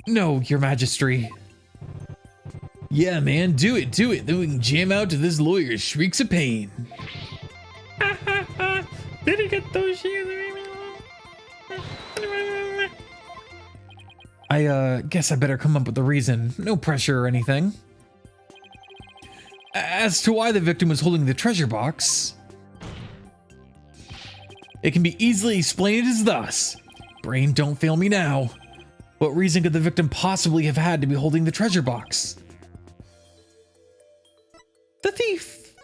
No, your majesty. Yeah, man, do it. Then we can jam out to this lawyer's shrieks of pain. Did he get those shears? I guess I better come up with a reason. No pressure or anything. As to why the victim was holding the treasure box, it can be easily explained as thus. Brain, don't fail me now. What reason could the victim possibly have had to be holding the treasure box? The thief.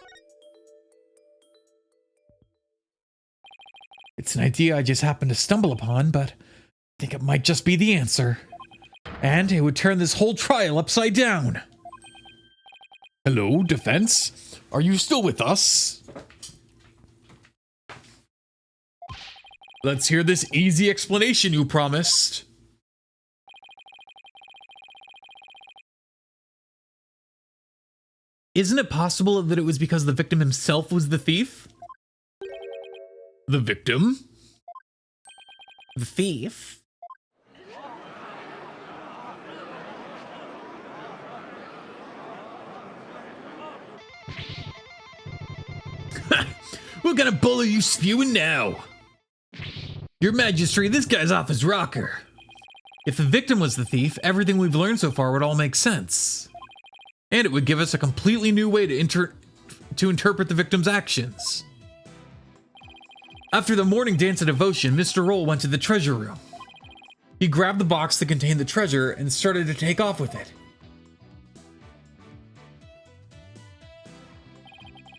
It's an idea I just happened to stumble upon, but I think it might just be the answer. And it would turn this whole trial upside down. Hello, defense? Are you still with us? Let's hear this easy explanation you promised. Isn't it possible that it was because the victim himself was the thief? The victim? The thief? What kind of bull are you spewing now? Your Majesty, this guy's off his rocker. If the victim was the thief, everything we've learned so far would all make sense. And it would give us a completely new way to interpret the victim's actions. After the morning dance of devotion, Mr. Roll went to the treasure room. He grabbed the box that contained the treasure and started to take off with it.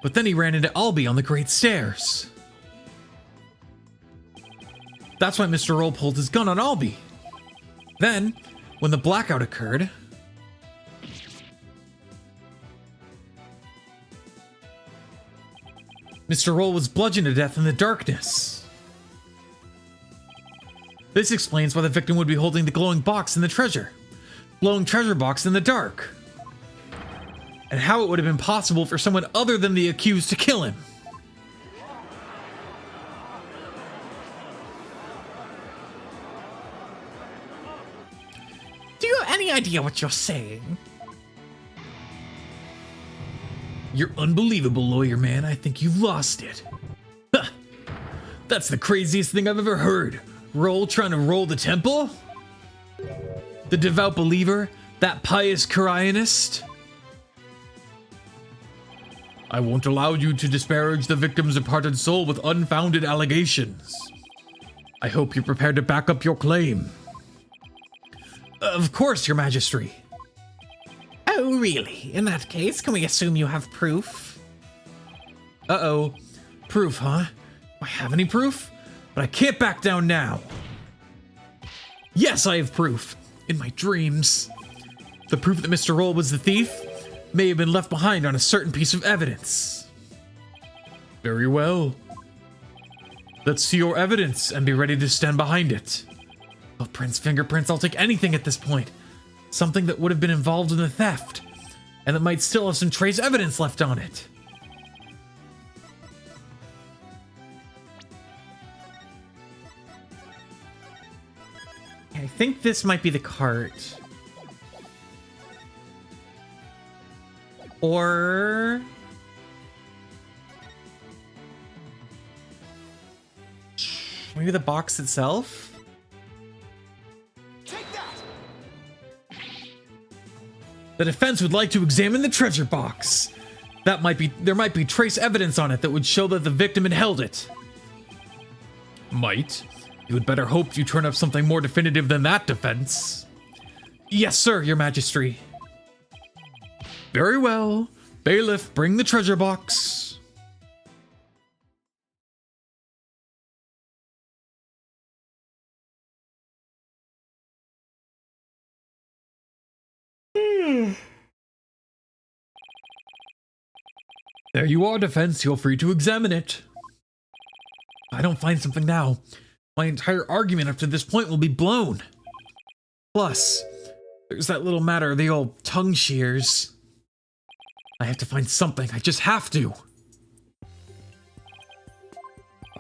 But then he ran into Albie on the Great Stairs. That's why Mr. Roll pulled his gun on Albie. Then, when the blackout occurred, Mr. Roll was bludgeoned to death in the darkness. This explains why the victim would be holding the glowing box in the glowing treasure box in the dark. And how it would have been possible for someone other than the accused to kill him. Do you have any idea what you're saying? You're unbelievable, lawyer man. I think you've lost it. Huh. That's the craziest thing I've ever heard. Roll trying to roll the temple? The devout believer? That pious Koreanist? I won't allow you to disparage the victim's departed soul with unfounded allegations. I hope you're prepared to back up your claim. Of course, Your Majesty. Oh, really? In that case, can we assume you have proof? Uh-oh. Proof, huh? Do I have any proof? But I can't back down now. Yes, I have proof. In my dreams. The proof that Mr. Roll was the thief may have been left behind on a certain piece of evidence. Very well. Let's see your evidence and be ready to stand behind it. Footprints, fingerprints, I'll take anything at this point. Something that would have been involved in the theft, and that might still have some trace evidence left on it. I think this might be the cart. Or... maybe the box itself? Take that! The defense would like to examine the treasure box. There might be trace evidence on it that would show that the victim had held it. Might. You had better hope you turn up something more definitive than that, defense. Yes, sir, Your Majesty. Very well. Bailiff, bring the treasure box. There you are, defense. Feel free to examine it. If I don't find something now, my entire argument up to this point will be blown. Plus, there's that little matter of the old tongue shears. I have to find something. I just have to.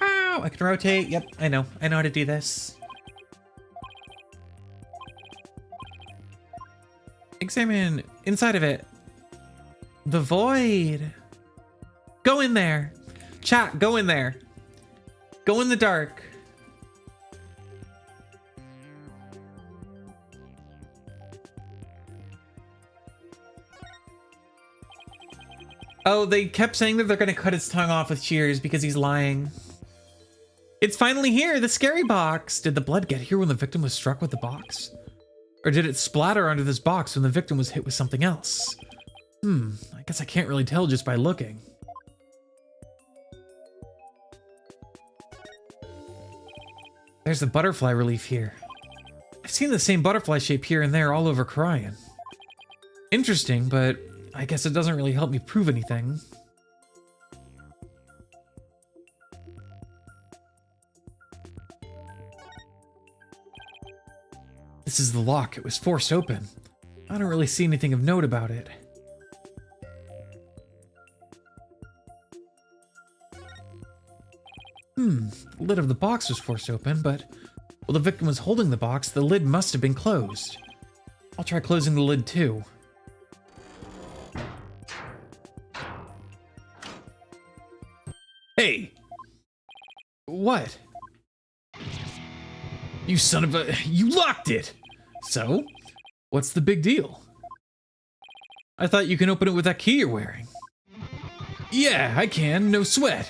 Wow, I can rotate. Yep, I know. I know how to do this. Examine inside of it. The void. Go in there. Chat, go in there. Go in the dark. Oh, they kept saying that they're going to cut his tongue off with shears because he's lying. It's finally here, the scary box. Did the blood get here when the victim was struck with the box? Or did it splatter onto this box when the victim was hit with something else? I guess I can't really tell just by looking. There's the butterfly relief here. I've seen the same butterfly shape here and there all over Kharian. Interesting, but I guess it doesn't really help me prove anything. This is the lock. It was forced open. I don't really see anything of note about it. The lid of the box was forced open, but while the victim was holding the box, the lid must have been closed. I'll try closing the lid too. Hey! What? You son of a... You locked it! So? What's the big deal? I thought you can open it with that key you're wearing. Yeah, I can. No sweat.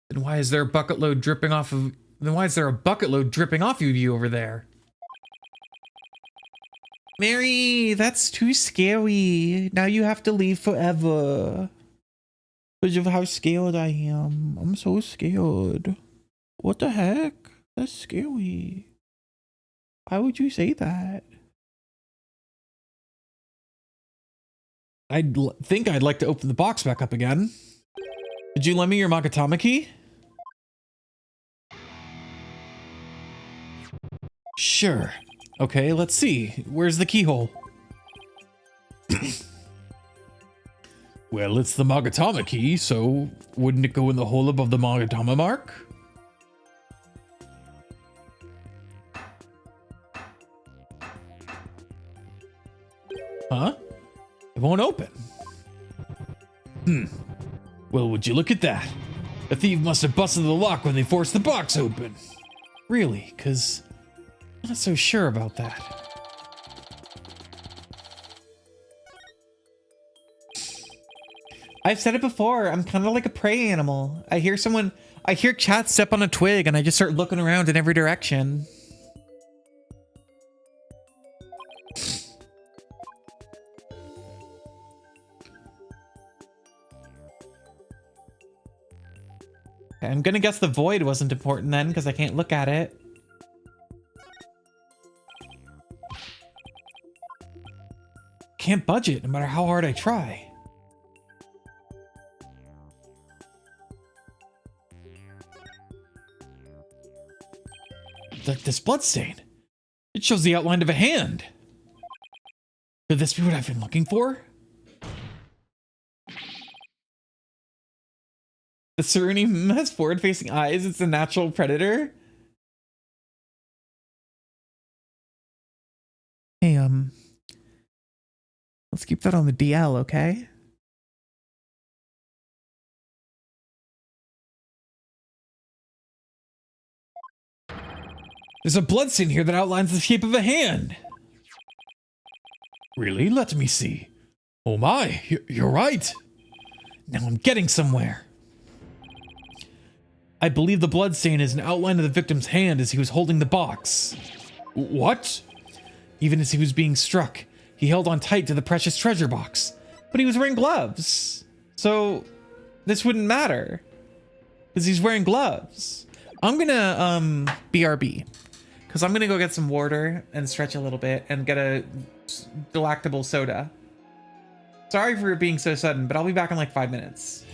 Then why is there a bucket load dripping off of... Then why is there a bucket load dripping off of you over there? Mary, that's too scary. Now you have to leave forever. Because of how scared I am. I'm so scared. What the heck? That's scary. Why would you say that? Think I'd like to open the box back up again. Did you lend me your Magatama key? Sure. Okay, let's see. Where's the keyhole? Well, it's the Magatama key, so wouldn't it go in the hole above the Magatama mark? Huh? It won't open. Well, would you look at that? The thief must have busted the lock when they forced the box open. Really? 'Cause I'm not so sure about that. I've said it before, I'm kind of like a prey animal. I hear chat step on a twig and I just start looking around in every direction. I'm gonna guess the void wasn't important then because I can't look at it. Can't budge it no matter how hard I try. This bloodstain. It shows the outline of a hand. Could this be what I've been looking for? The Tsurune has forward-facing eyes. It's a natural predator. Hey, let's keep that on the DL, okay? There's a bloodstain here that outlines the shape of a hand. Really? Let me see. Oh my, you're right. Now I'm getting somewhere. I believe the bloodstain is an outline of the victim's hand as he was holding the box. What? Even as he was being struck, he held on tight to the precious treasure box. But he was wearing gloves. So this wouldn't matter. Because he's wearing gloves. I'm gonna BRB. Because I'm gonna go get some water and stretch a little bit and get a delectable soda. Sorry for it being so sudden, but I'll be back in like 5 minutes.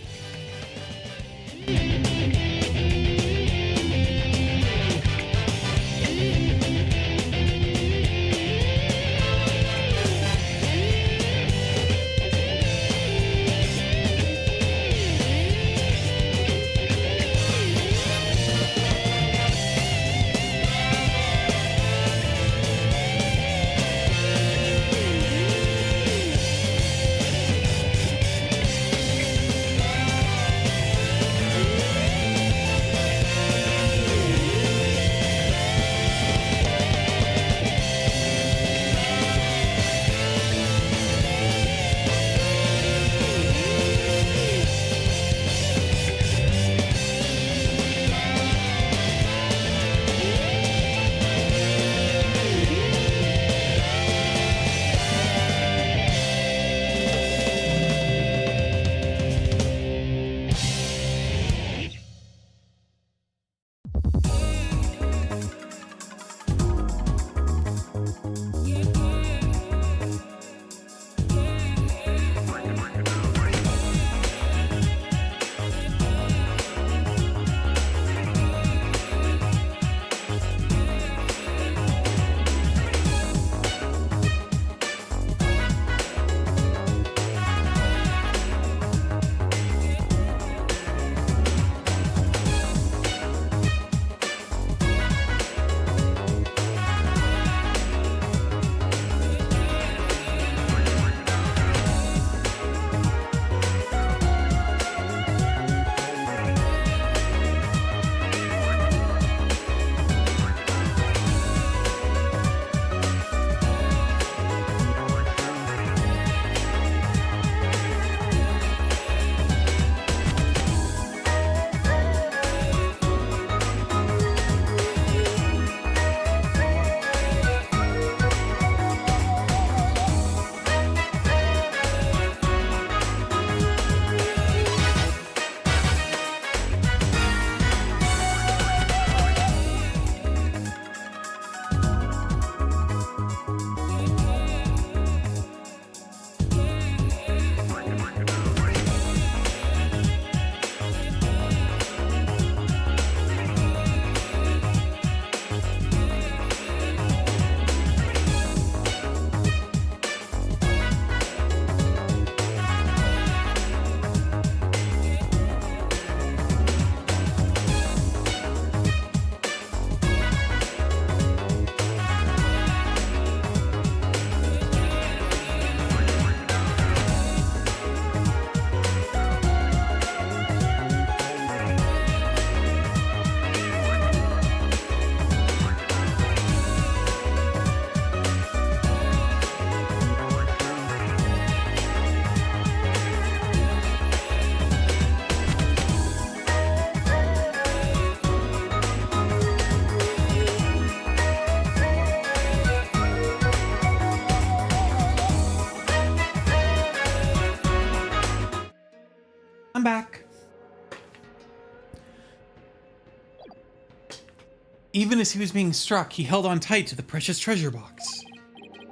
even as he was being struck, he held on tight to the precious treasure box.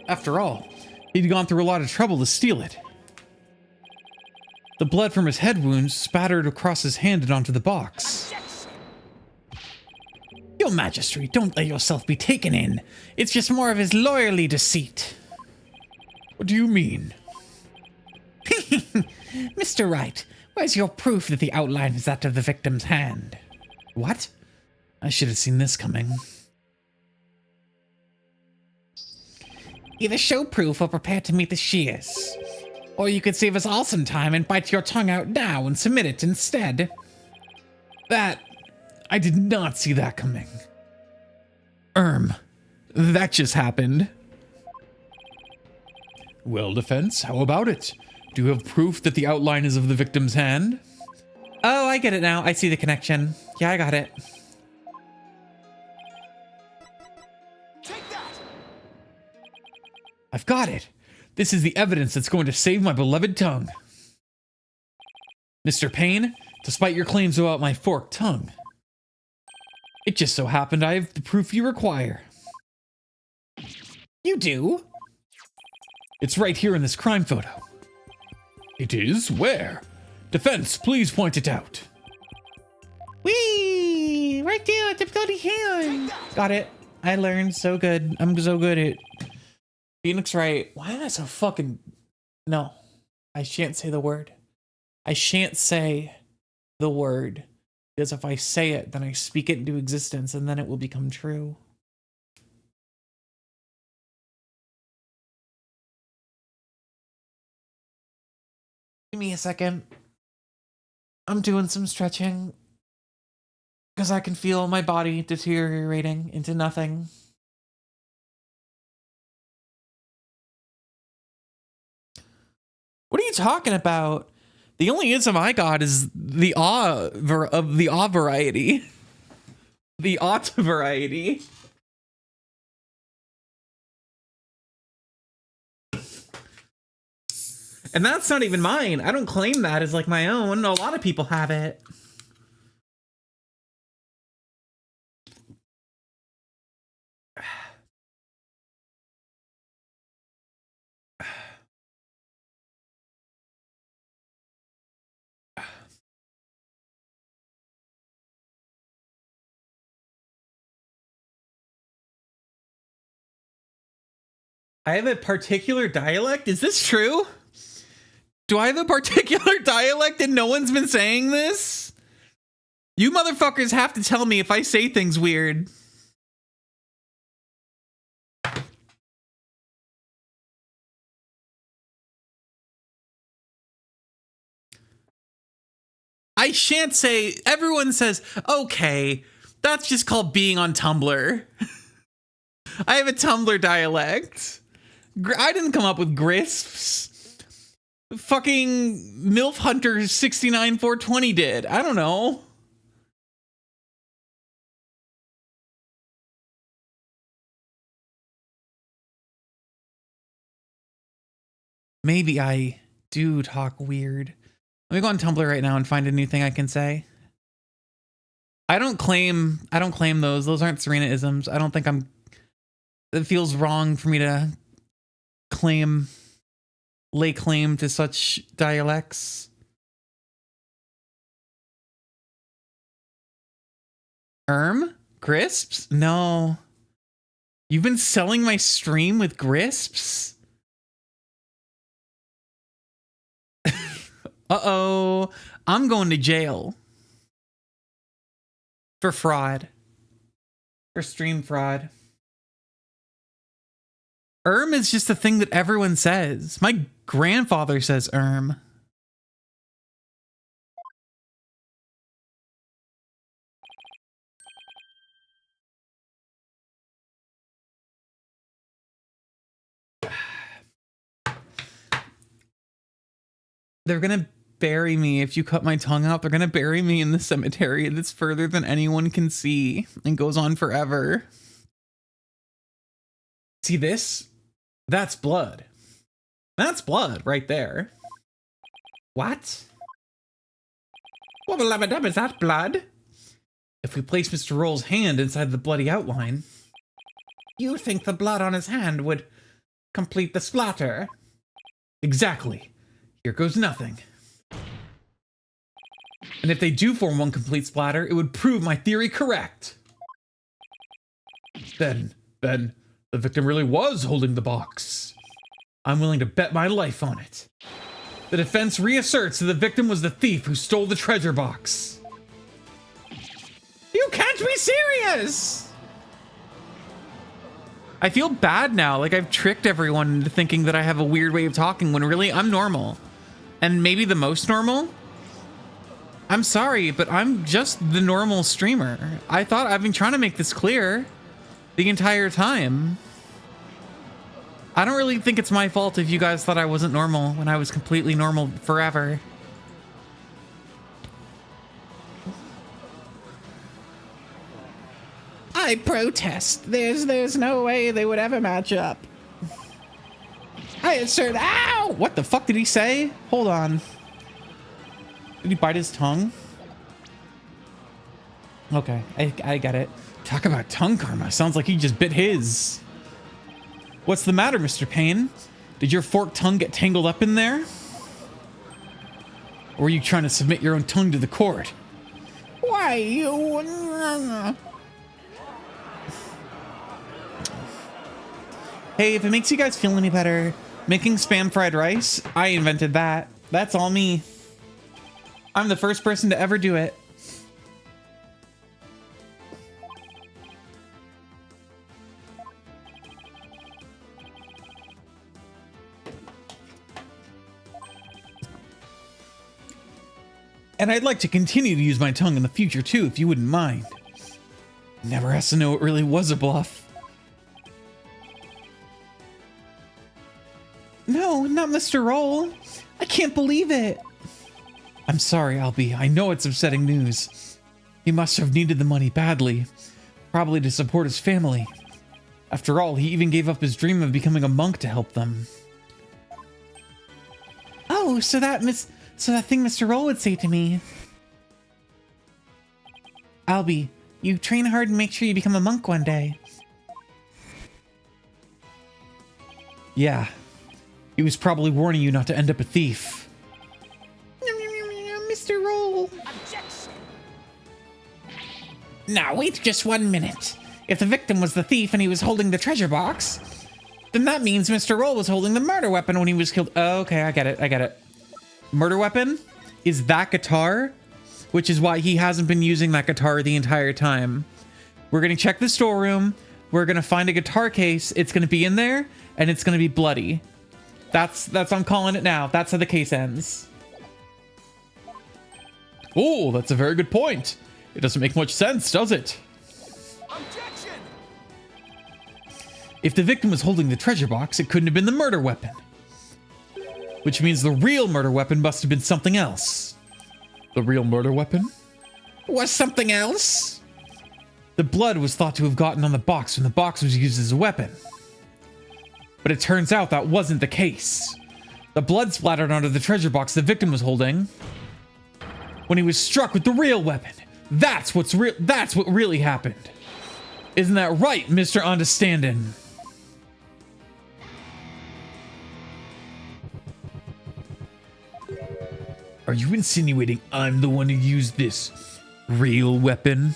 After all, he'd gone through a lot of trouble to steal it. The blood from his head wounds spattered across his hand and onto the box. Your Majesty, don't let yourself be taken in. It's just more of his lawyerly deceit. What do you mean? Mr. Wright, where's your proof that the outline is that of the victim's hand? What? I should have seen this coming. Either show proof or prepare to meet the shears. Or you could save us all some time and bite your tongue out now and submit it instead. I did not see that coming. That just happened. Well, defense, how about it? Do you have proof that the outline is of the victim's hand? Oh, I get it now. I see the connection. Yeah, I got it. I've got it. This is the evidence that's going to save my beloved tongue. Mr. Payne, despite your claims about my forked tongue, it just so happened I have the proof you require. You do? It's right here in this crime photo. It is? Where? Defense, please point it out. Whee! Right there at the bloody hand. Got it. I learned so good. I'm so good at Phoenix Wright. Why am I so fucking... No. I shan't say the word. I shan't say the word. Because if I say it, then I speak it into existence and then it will become true. Give me a second. I'm doing some stretching. Because I can feel my body deteriorating into nothing. What are you talking about? The only ism I got is the awe variety. The ought variety. And that's not even mine. I don't claim that as like my own. A lot of people have it. I have a particular dialect? Is this true? Do I have a particular dialect and no one's been saying this? You motherfuckers have to tell me if I say things weird. I shan't say, everyone says, okay, that's just called being on Tumblr. I have a Tumblr dialect. I didn't come up with Grisps. Fucking MILF Hunter 69420 did. I don't know. Maybe I do talk weird. Let me go on Tumblr right now and find a new thing I can say. I don't claim those. Those aren't Serena-isms. I don't think it feels wrong for me to lay claim to such dialects. Grisps? No. You've been selling my stream with Grisps? Uh-oh. I'm going to jail. For fraud. For stream fraud. Is just a thing that everyone says. My grandfather says They're gonna bury me if you cut my tongue out. They're gonna bury me in the cemetery that's further than anyone can see and goes on forever. See this? That's blood. That's blood right there. What? Well, is that blood? If we place Mr. Roll's hand inside the bloody outline... You think the blood on his hand would complete the splatter? Exactly. Here goes nothing. And if they do form one complete splatter, it would prove my theory correct. Then, the victim really was holding the box. I'm willing to bet my life on it. The defense reasserts that the victim was the thief who stole the treasure box. You can't be serious! I feel bad now, like I've tricked everyone into thinking that I have a weird way of talking when really I'm normal. And maybe the most normal? I'm sorry, but I'm just the normal streamer. I thought I've been trying to make this clear the entire time. I don't really think it's my fault if you guys thought I wasn't normal when I was completely normal forever. I protest. There's no way they would ever match up. I assert. Ow! What the fuck did he say? Hold on. Did he bite his tongue? Okay, I get it. Talk about tongue karma. Sounds like he just bit his. What's the matter, Mr. Payne? Did your forked tongue get tangled up in there? Or were you trying to submit your own tongue to the court? Why, you... Hey, if it makes you guys feel any better, making spam fried rice, I invented that. That's all me. I'm the first person to ever do it. And I'd like to continue to use my tongue in the future too, if you wouldn't mind. Never has to know it really was a bluff. No, not Mr. Roll. I can't believe it. I'm sorry, Albie. I know it's upsetting news. He must have needed the money badly, probably to support his family. After all, he even gave up his dream of becoming a monk to help them. Oh, so that thing Mr. Roll would say to me. Albie, you train hard and make sure you become a monk one day. Yeah. He was probably warning you not to end up a thief. Mr. Roll. Objection! Now, wait just 1 minute. If the victim was the thief and he was holding the treasure box, then that means Mr. Roll was holding the murder weapon when he was killed. Oh, okay, I get it. Murder weapon is that guitar, which is why he hasn't been using that guitar the entire time. We're gonna check the storeroom. We're gonna find a guitar case. It's gonna be in there, and it's gonna be bloody. That's I'm calling it now. That's how the case ends. Oh, that's a very good point. It doesn't make much sense, does it? Objection! If the victim was holding the treasure box, it couldn't have been the murder weapon. Which means the real murder weapon must have been something else. The real murder weapon? Was something else? The blood was thought to have gotten on the box when the box was used as a weapon. But it turns out that wasn't the case. The blood splattered onto the treasure box the victim was holding when he was struck with the real weapon. That's what really happened. Isn't that right, Mr. Understandin'? Are you insinuating I'm the one who used this real weapon?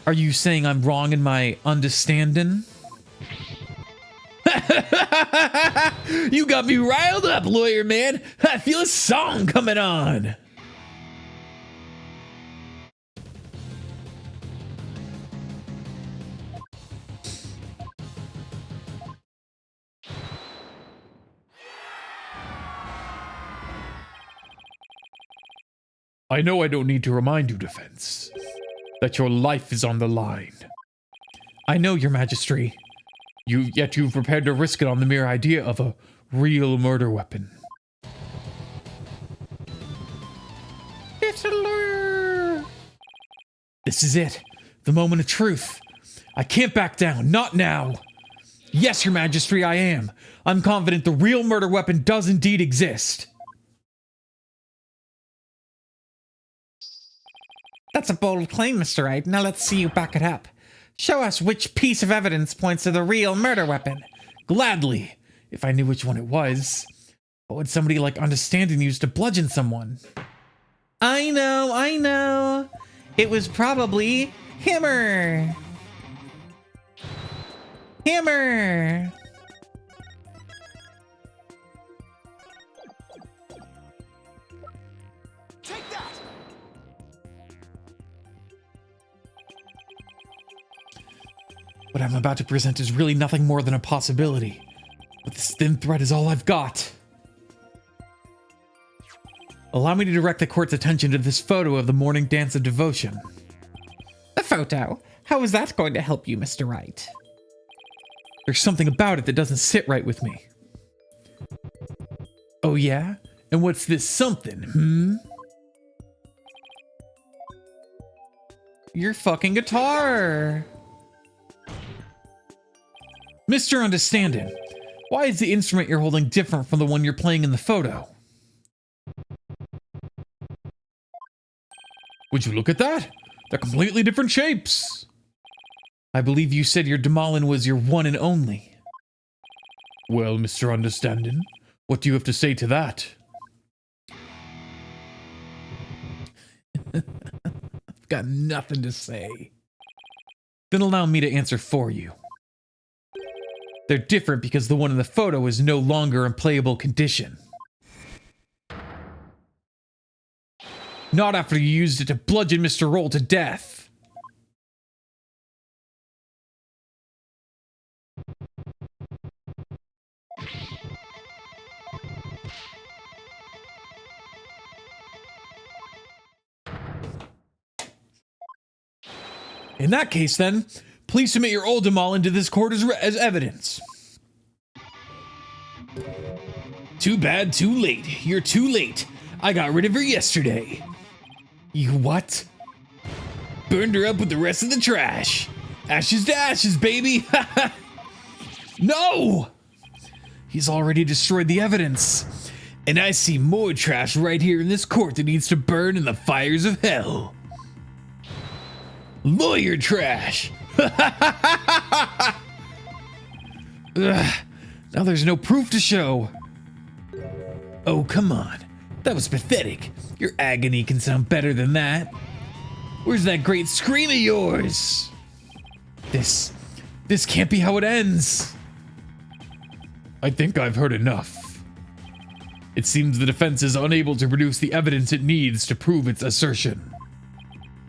Are you saying I'm wrong in my understanding? You got me riled up, lawyer man. I feel a song coming on. I know I don't need to remind you, Defense, that your life is on the line. I know, Your Majesty. Yet you've prepared to risk it on the mere idea of a real murder weapon. It's a lure. This is it. The moment of truth. I can't back down. Not now. Yes, Your Majesty, I am. I'm confident the real murder weapon does indeed exist. That's a bold claim, Mr. Wright. Now let's see you back it up. Show us which piece of evidence points to the real murder weapon. Gladly, if I knew which one it was. What would somebody like Understanding use to bludgeon someone? I know. It was probably Hammer. Hammer. Take that! What I'm about to present is really nothing more than a possibility. But this thin thread is all I've got. Allow me to direct the court's attention to this photo of the morning dance of devotion. The photo? How is that going to help you, Mr. Wright? There's something about it that doesn't sit right with me. Oh yeah? And what's this something, Your fucking guitar! Mr. Understanding, why is the instrument you're holding different from the one you're playing in the photo? Would you look at that? They're completely different shapes. I believe you said your Damolin was your one and only. Well, Mr. Understanding, what do you have to say to that? I've got nothing to say. Then allow me to answer for you. They're different because the one in the photo is no longer in playable condition. Not after you used it to bludgeon Mr. Roll to death. In that case, then, please submit your old Damolin to this court as evidence. Too bad, too late. You're too late. I got rid of her yesterday. You what? Burned her up with the rest of the trash. Ashes to ashes, baby. No! He's already destroyed the evidence. And I see more trash right here in this court that needs to burn in the fires of hell. Lawyer trash. Ugh, now there's no proof to show. Oh, come on. That was pathetic. Your agony can sound better than that. Where's that great scream of yours? This can't be how it ends. I think I've heard enough. It seems the defense is unable to produce the evidence it needs to prove its assertion.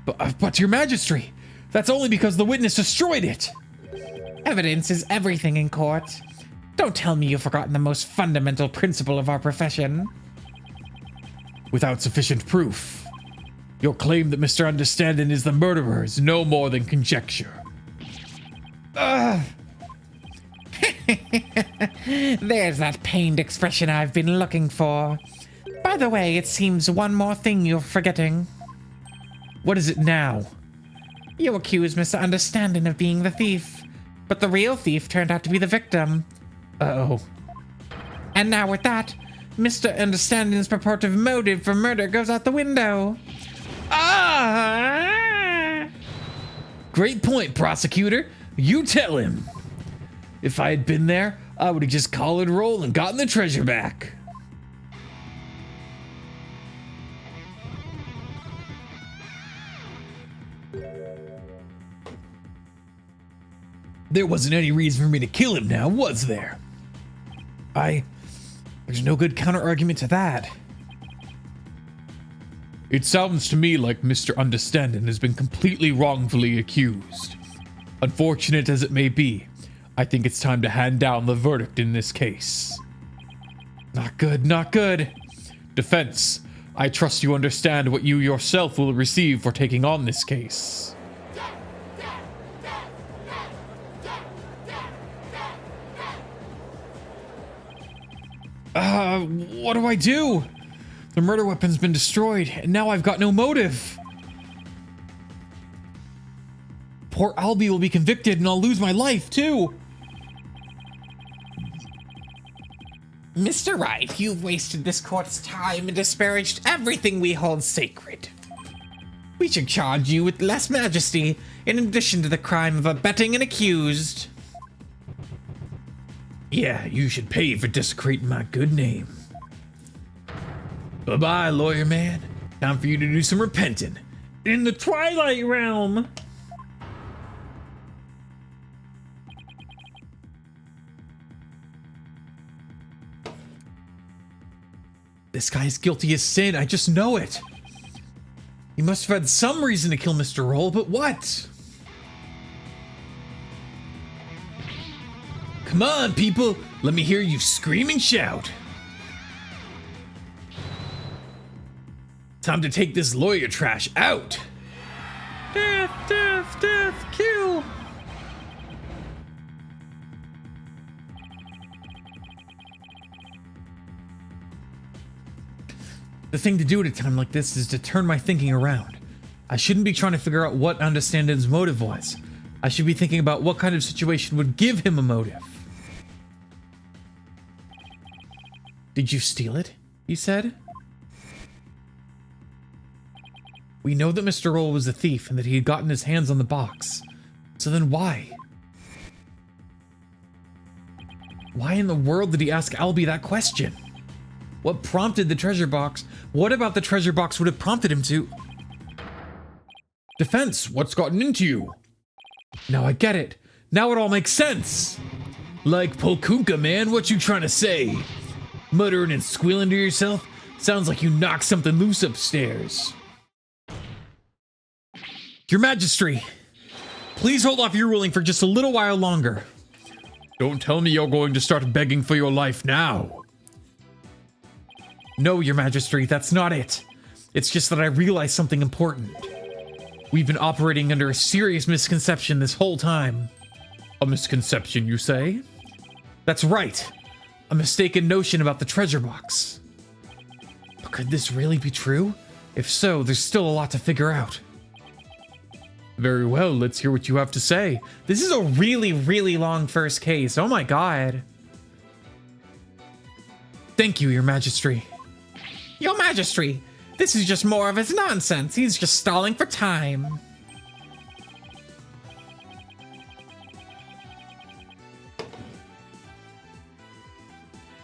But your Majesty, that's only because the witness destroyed it. Evidence is everything in court. Don't tell me you've forgotten the most fundamental principle of our profession. Without sufficient proof, your claim that Mr. Understanding is the murderer is no more than conjecture. There's that pained expression I've been looking for. By the way, it seems one more thing you're forgetting. What is it now? You accuse Mr. Understanding of being the thief, but the real thief turned out to be the victim. Uh-oh. And now with that, Mr. Understanding's purported motive for murder goes out the window. Ah! Great point, prosecutor. You tell him. If I had been there, I would have just collared Roll and gotten the treasure back. There wasn't any reason for me to kill him now, was there? There's no good counter-argument to that. It sounds to me like Mr. Understanding has been completely wrongfully accused. Unfortunate as it may be, I think it's time to hand down the verdict in this case. Not good, not good. Defense, I trust you understand what you yourself will receive for taking on this case. What do I do? The murder weapon's been destroyed, and now I've got no motive. Poor Albie will be convicted, and I'll lose my life, too. Mr. Wright, you've wasted this court's time and disparaged everything we hold sacred. We should charge you with less majesty, in addition to the crime of abetting an accused. Yeah, you should pay for desecrating my good name. Bye-bye, lawyer man. Time for you to do some repenting. In the Twilight Realm. This guy's guilty as sin, I just know it. He must have had some reason to kill Mr. Roll, but what? Come on, people. Let me hear you scream and shout. Time to take this lawyer trash out. Death, death, death, kill. The thing to do at a time like this is to turn my thinking around. I shouldn't be trying to figure out what Understanding's motive was. I should be thinking about what kind of situation would give him a motive. Did you steal it? He said. We know that Mr. Roll was a thief and that he had gotten his hands on the box. So then why? Why in the world did he ask Albie that question? What prompted the treasure box? What about the treasure box would have prompted him to? Defense, what's gotten into you? Now I get it. Now it all makes sense. Like Polkunka, man, what you trying to say? Muttering and squealing to yourself? Sounds like you knocked something loose upstairs. Your Majesty, please hold off your ruling for just a little while longer. Don't tell me you're going to start begging for your life now. No, Your Majesty, that's not it. It's just that I realized something important. We've been operating under a serious misconception this whole time. A misconception, you say? That's right. A mistaken notion about the treasure box. But could this really be true? If so, there's still a lot to figure out. Very well, let's hear what you have to say. This is a really, really long first case. Oh my god. Thank you, Your Majesty. Your Majesty, this is just more of his nonsense. He's just stalling for time.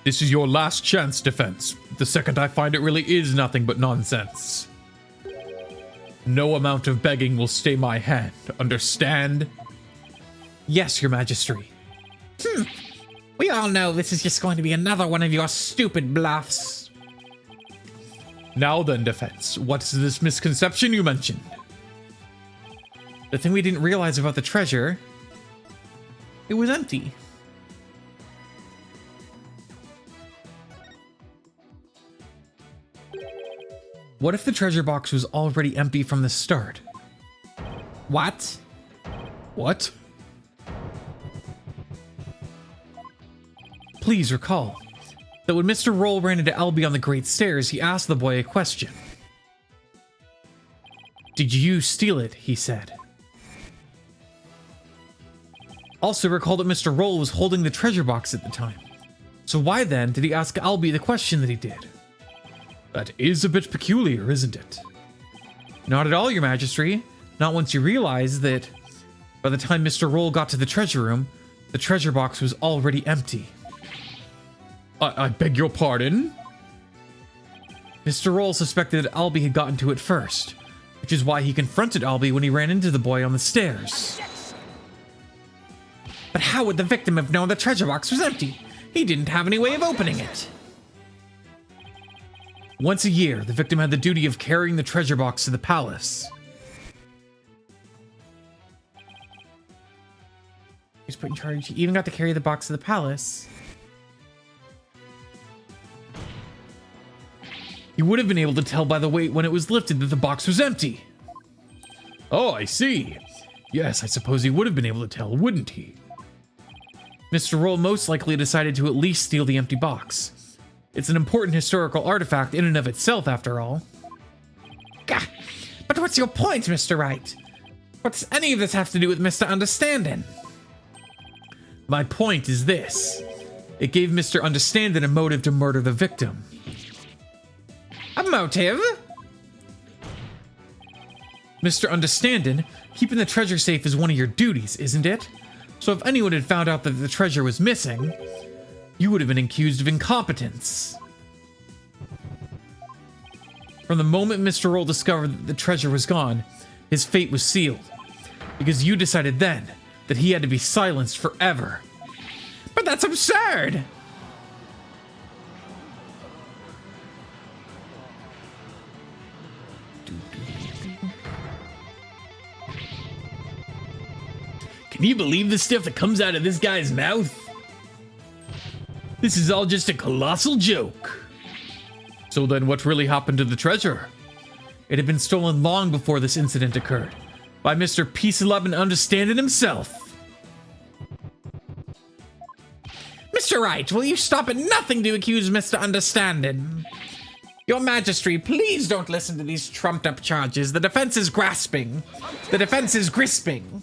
This is your last chance, defense. The second I find it really is nothing but nonsense. No amount of begging will stay my hand, understand? Yes, Your Majesty. We all know this is just going to be another one of your stupid bluffs. Now then, defense, what's this misconception you mentioned? The thing we didn't realize about the treasure, it was empty. What if the treasure box was already empty from the start? What? What? Please recall that when Mr. Roll ran into Albie on the Great Stairs, he asked the boy a question. Did you steal it? He said. Also recall that Mr. Roll was holding the treasure box at the time. So why then did he ask Albie the question that he did? That is a bit peculiar, isn't it? Not at all, Your Majesty. Not once you realize that by the time Mr. Roll got to the treasure room, the treasure box was already empty. I beg your pardon? Mr. Roll suspected that Albie had gotten to it first, which is why he confronted Albie when he ran into the boy on the stairs. But how would the victim have known the treasure box was empty? He didn't have any way of opening it. Once a year, the victim had the duty of carrying the treasure box to the palace. He's put in charge. He even got to carry the box to the palace. He would have been able to tell by the weight when it was lifted that the box was empty. Oh, I see. Yes, I suppose he would have been able to tell, wouldn't he? Mr. Roll most likely decided to at least steal the empty box. It's an important historical artifact in and of itself, after all. Gah! But what's your point, Mr. Wright? What's any of this have to do with Mr. Understanding? My point is this. It gave Mr. Understanding a motive to murder the victim. A motive? Mr. Understandin, keeping the treasure safe is one of your duties, isn't it? So if anyone had found out that the treasure was missing, you would have been accused of incompetence. From the moment Mr. Roll discovered that the treasure was gone, his fate was sealed. Because you decided then that he had to be silenced forever. But that's absurd! Can you believe the stuff that comes out of this guy's mouth? This is all just a colossal joke. So then what really happened to the treasure? It had been stolen long before this incident occurred. By Mr. Peace 11 Understanding himself. Mr. Wright, will you stop at nothing to accuse Mr. Understanding? Your Majesty, please don't listen to these trumped-up charges. The defense is grasping. The defense is grisping.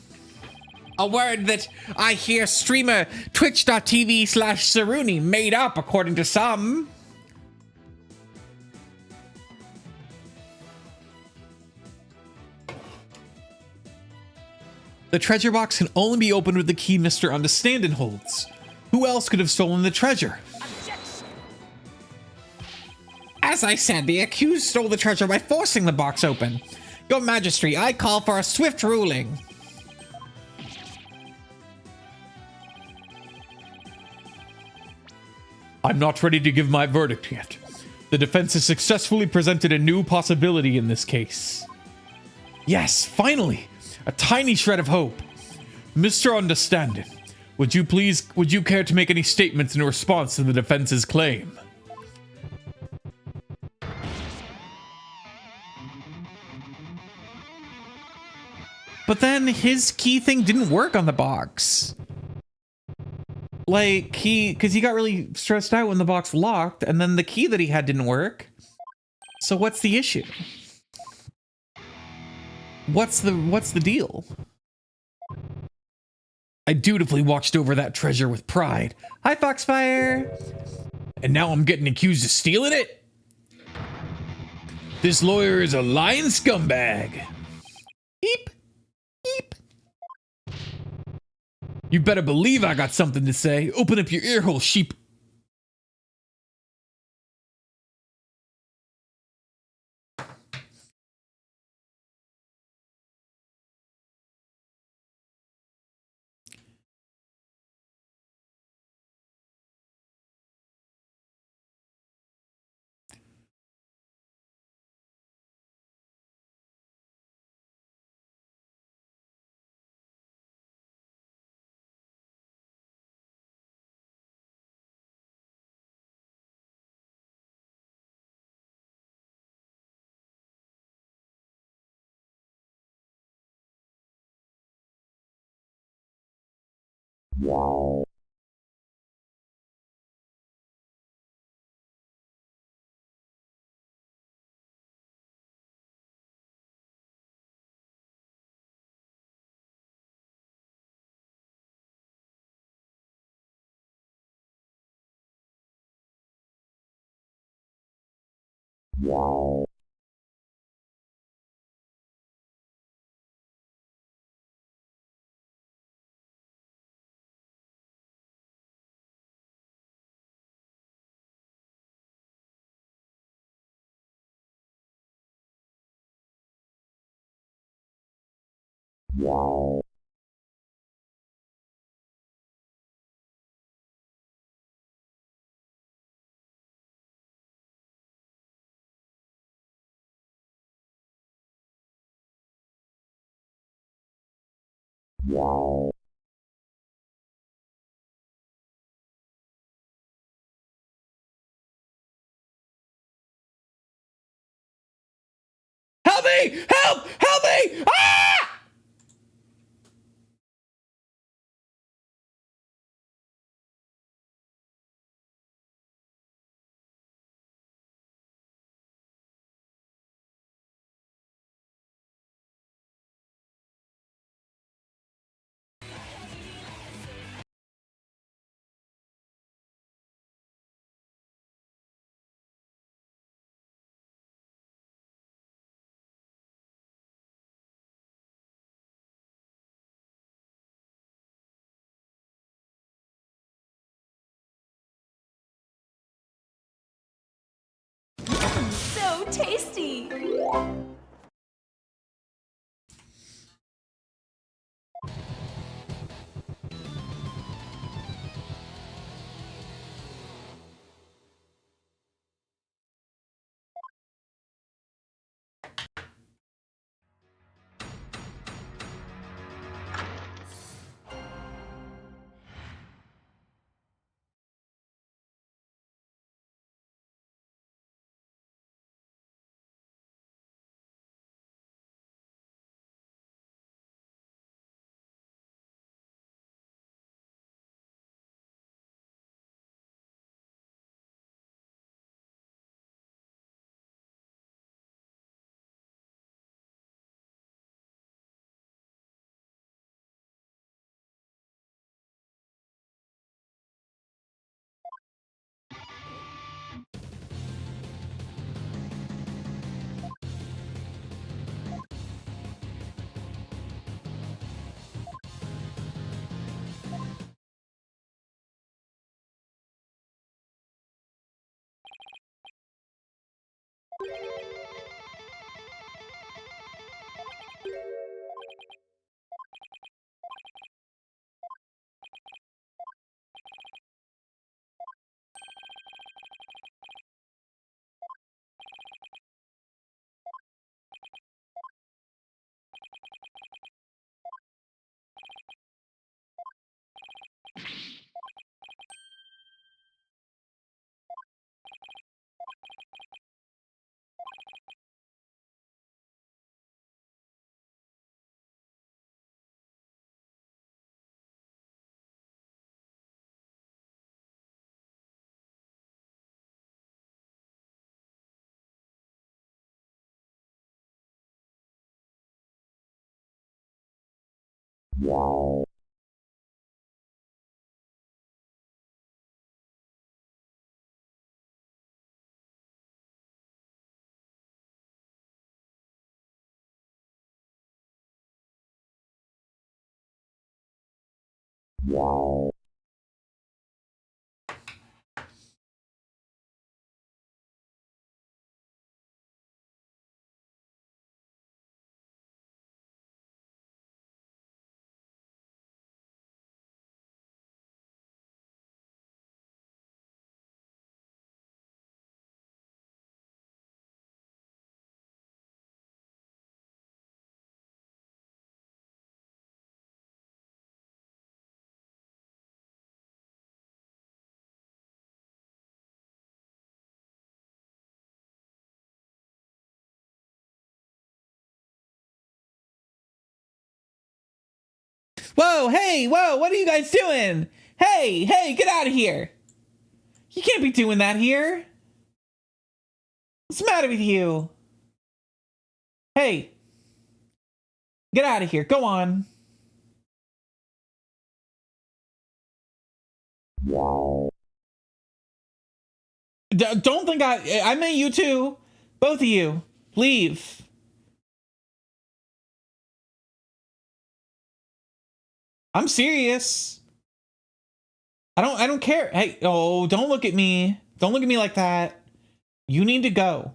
A word that I hear streamer twitch.tv/Saruni made up, according to some. The treasure box can only be opened with the key Mr. Understanding holds. Who else could have stolen the treasure? Objection! As I said, the accused stole the treasure by forcing the box open. Your Majesty, I call for a swift ruling. I'm not ready to give my verdict yet. The defense has successfully presented a new possibility in this case. Yes, finally! A tiny shred of hope. Mr. Understanding, would you care to make any statements in response to the defense's claim? But then his key thing didn't work on the box. Like, because he got really stressed out when the box locked, and then the key that he had didn't work. So what's the issue? What's the deal? I dutifully watched over that treasure with pride. Hi, Foxfire! And now I'm getting accused of stealing it? This lawyer is a lying scumbag. Eep! Eep! You better believe I got something to say. Open up your ear hole, sheep. Help me! Help! Help me! Ah! So tasty! Whoa, hey, whoa, what are you guys doing? Hey, hey, get out of here. You can't be doing that here. What's the matter with you? Hey, get out of here. Go on. Don't think I meant you too. Both of you. Leave. I'm serious. I don't care. Hey, oh, don't look at me. Don't look at me like that. You need to go.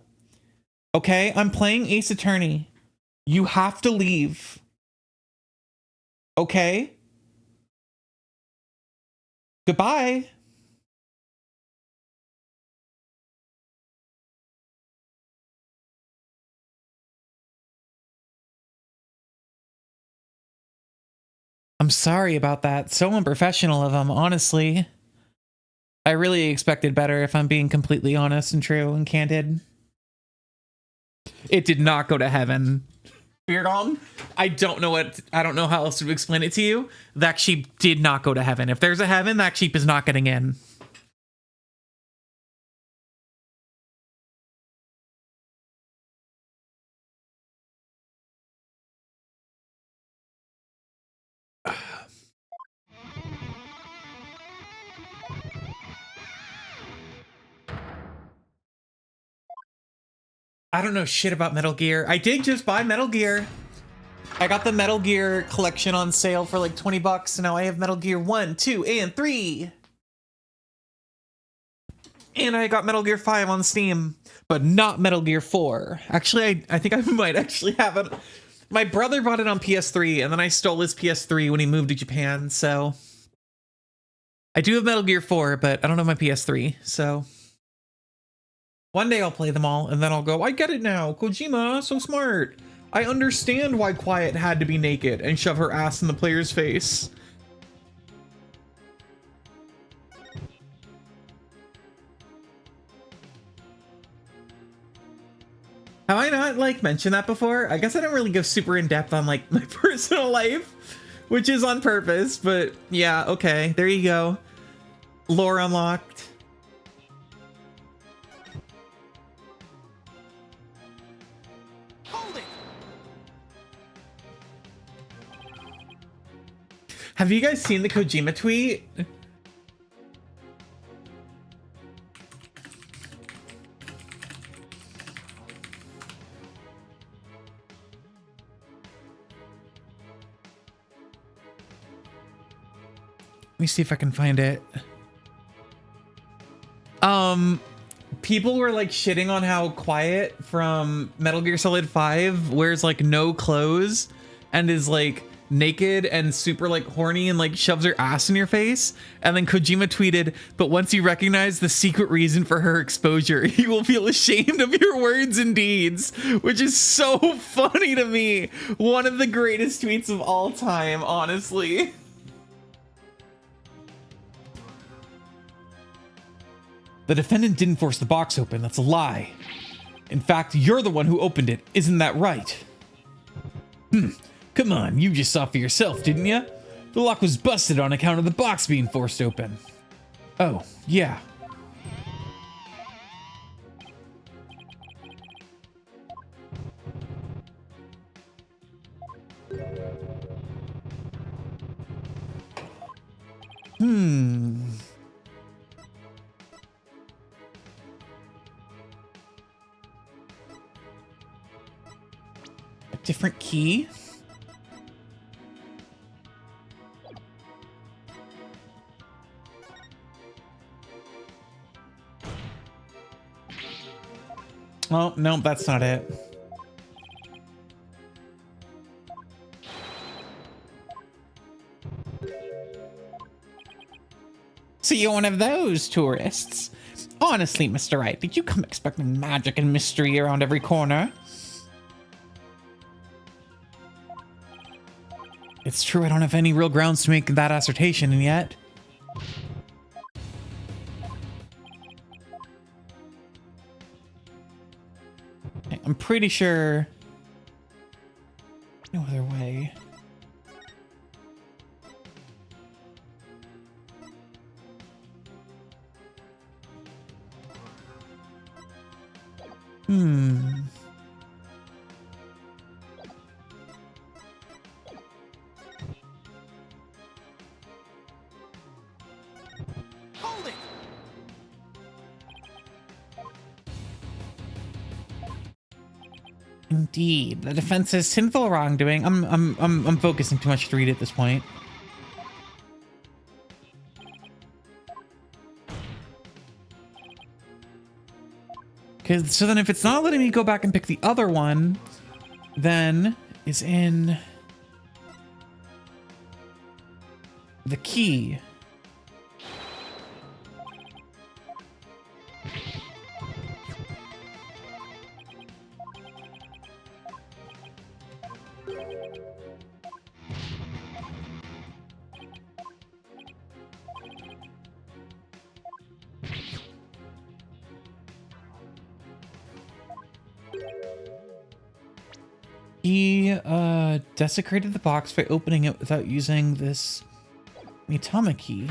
Okay? I'm playing Ace Attorney. You have to leave. Okay? Goodbye. I'm sorry about that. So unprofessional of him, honestly. I really expected better, if I'm being completely honest and true and candid. It did not go to heaven. Beardom, I don't know how else to explain it to you. That sheep did not go to heaven. If there's a heaven, that sheep is not getting in. I don't know shit about Metal Gear. I did just buy Metal Gear. I got the Metal Gear collection on sale for like 20 bucks. So now I have Metal Gear 1, 2, and 3. And I got Metal Gear 5 on Steam, but not Metal Gear 4. Actually, I think I might actually have it. My brother bought it on PS3, and then I stole his PS3 when he moved to Japan, so I do have Metal Gear 4, but I don't have my PS3, so one day I'll play them all, and then I'll go, I get it now. Kojima, so smart. I understand why Quiet had to be naked and shove her ass in the player's face. Have I not, like, mentioned that before? I guess I don't really go super in-depth on, like, my personal life, which is on purpose, but yeah, okay, there you go. Lore unlocked. Hold it! Have you guys seen the Kojima tweet? Let me see if I can find it. People were like shitting on how Quiet from Metal Gear Solid 5 wears like no clothes and is like naked and super like horny and like shoves her ass in your face. And then Kojima tweeted, but once you recognize the secret reason for her exposure, you will feel ashamed of your words and deeds, which is so funny to me. One of the greatest tweets of all time, honestly. The defendant didn't force the box open. That's a lie. In fact, you're the one who opened it. Isn't that right? Come on, you just saw for yourself, didn't you? The lock was busted on account of the box being forced open. Oh, yeah. A different key? Oh, no, that's not it. So you're one of those tourists? Honestly, Mr. Wright, did you come expecting magic and mystery around every corner? It's true, I don't have any real grounds to make that assertion, and yet... I'm pretty sure... No other way. Hold it! Indeed, the defense is sinful wrongdoing. I'm focusing too much to read at this point. So then if it's not letting me go back and pick the other one, then is in the key. He desecrated the box by opening it without using this Mitama key.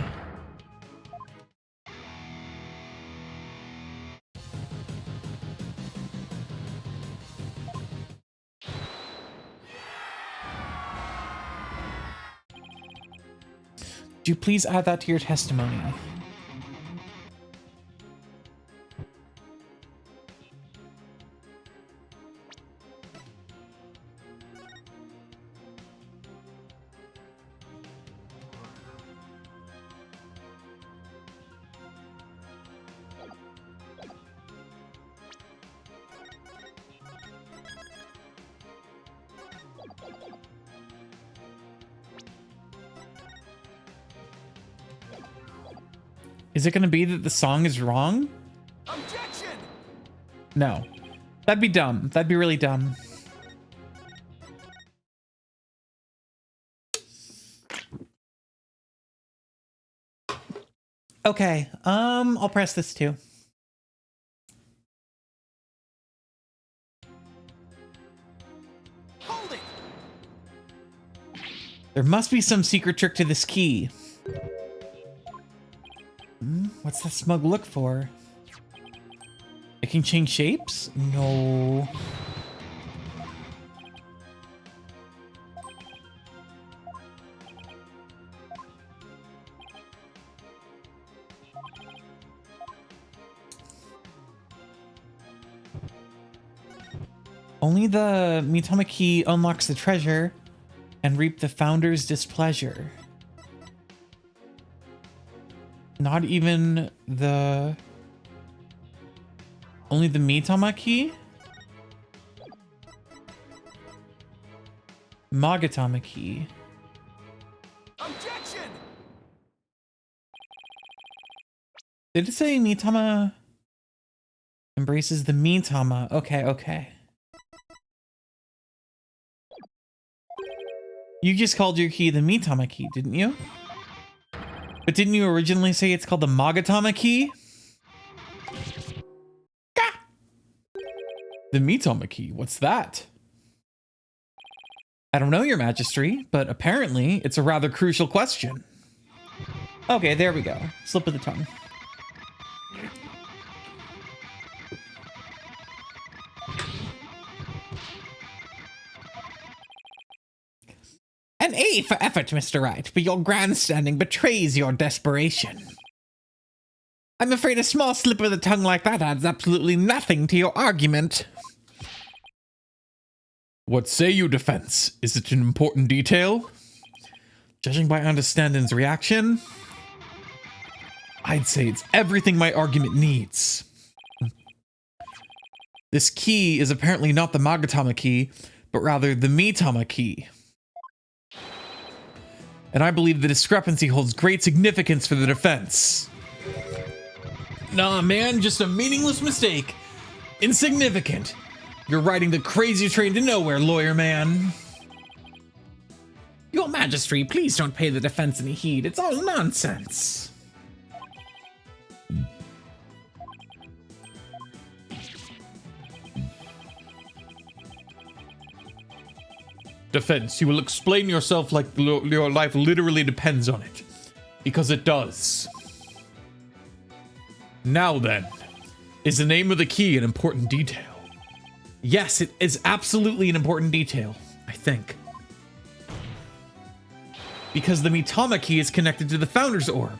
Do you please add that to your testimony? Is it going to be that the song is wrong? Objection! No. That'd be dumb. That'd be really dumb. Okay. I'll press this too. Hold it! There must be some secret trick to this key. What's the smug look for? It can change shapes? No. Only the Mitama key unlocks the treasure and reap the founder's displeasure. Not even the... Only the Mitama key? Magatama key. Objection! Did it say Mitama embraces the Mitama? Okay, okay. You just called your key the Mitama key, didn't you? But didn't you originally say it's called the Magatama key? Gah! The Mitama key, what's that? I don't know, Your Majesty, but apparently it's a rather crucial question. Okay, there we go. Slip of the tongue. An A for effort, Mr. Wright, but your grandstanding betrays your desperation. I'm afraid a small slip of the tongue like that adds absolutely nothing to your argument. What say you, defense? Is it an important detail? Judging by understanding's reaction, I'd say it's everything my argument needs. This key is apparently not the Magatama key, but rather the Mitama key. And I believe the discrepancy holds great significance for the defense. Nah, man, just a meaningless mistake. Insignificant. You're riding the crazy train to nowhere, lawyer man. Your Majesty, please don't pay the defense any heed. It's all nonsense. Defense, you will explain yourself like your life literally depends on it. Because it does. Now then, is the name of the key an important detail? Yes, it is absolutely an important detail, I think. Because the Mitama key is connected to the Founder's Orb.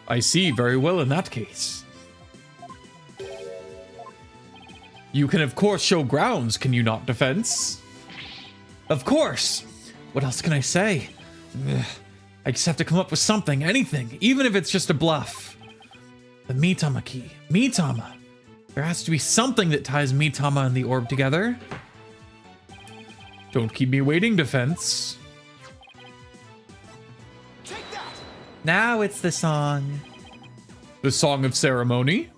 I see, very well in that case. You can of course show grounds, can you not, defense? Of course! What else can I say? Ugh. I just have to come up with something, anything, even if it's just a bluff. The Mitama key. Mitama! There has to be something that ties Mitama and the orb together. Don't keep me waiting, defense. Take that! Now it's the song. The Song of Ceremony?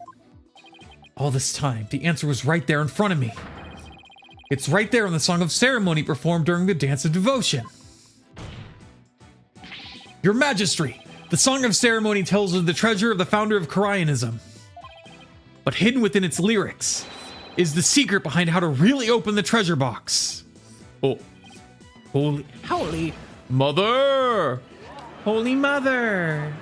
All this time, the answer was right there in front of me. It's right there in the Song of Ceremony performed during the Dance of Devotion. Your Majesty, the Song of Ceremony tells of the treasure of the founder of Koraianism. But hidden within its lyrics is the secret behind how to really open the treasure box. Oh, holy mother! Holy mother!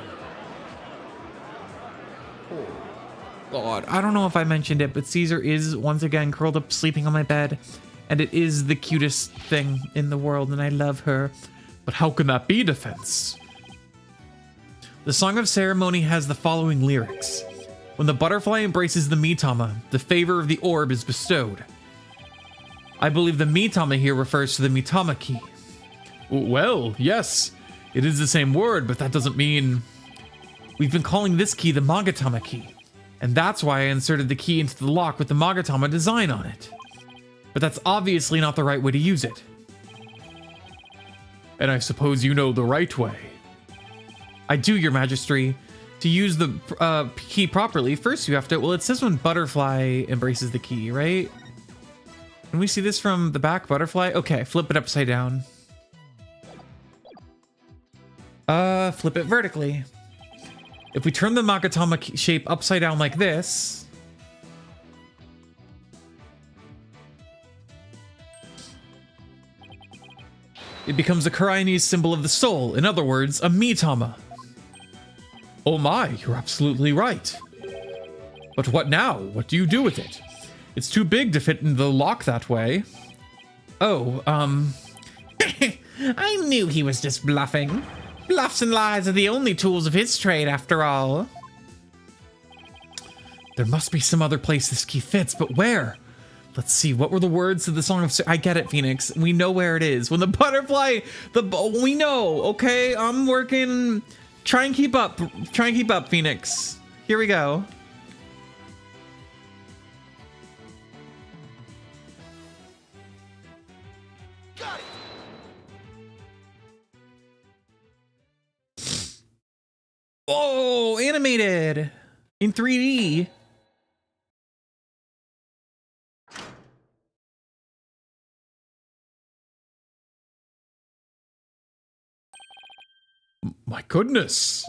God, I don't know if I mentioned it, but Caesar is once again curled up sleeping on my bed, and it is the cutest thing in the world, and I love her. But how can that be, defense? The Song of Ceremony has the following lyrics. When the butterfly embraces the Mitama, the favor of the orb is bestowed. I believe the Mitama here refers to the Mitama key. Well, yes, it is the same word, but that doesn't mean... We've been calling this key the Magatama key. And that's why I inserted the key into the lock with the Magatama design on it. But that's obviously not the right way to use it. And I suppose you know the right way. I do, Your Majesty. To use the key properly, first you have to, well, it says when Butterfly embraces the key, right? Can we see this from the back, Butterfly? Okay, flip it upside down. Flip it vertically. If we turn the Magatama shape upside down like this, it becomes a Kuraini's symbol of the soul. In other words, a Mitama. Oh my, you're absolutely right. But what now? What do you do with it? It's too big to fit in the lock that way. Oh, I knew he was just bluffing. Bluffs and lies are the only tools of his trade, after all. There must be some other place this key fits, but where? Let's see, what were the words of the Song of... I get it, Phoenix. We know where it is. When the butterfly... We know, okay? I'm working... Try and keep up. Try and keep up, Phoenix. Here we go. Got it. Oh, animated in 3D. My goodness.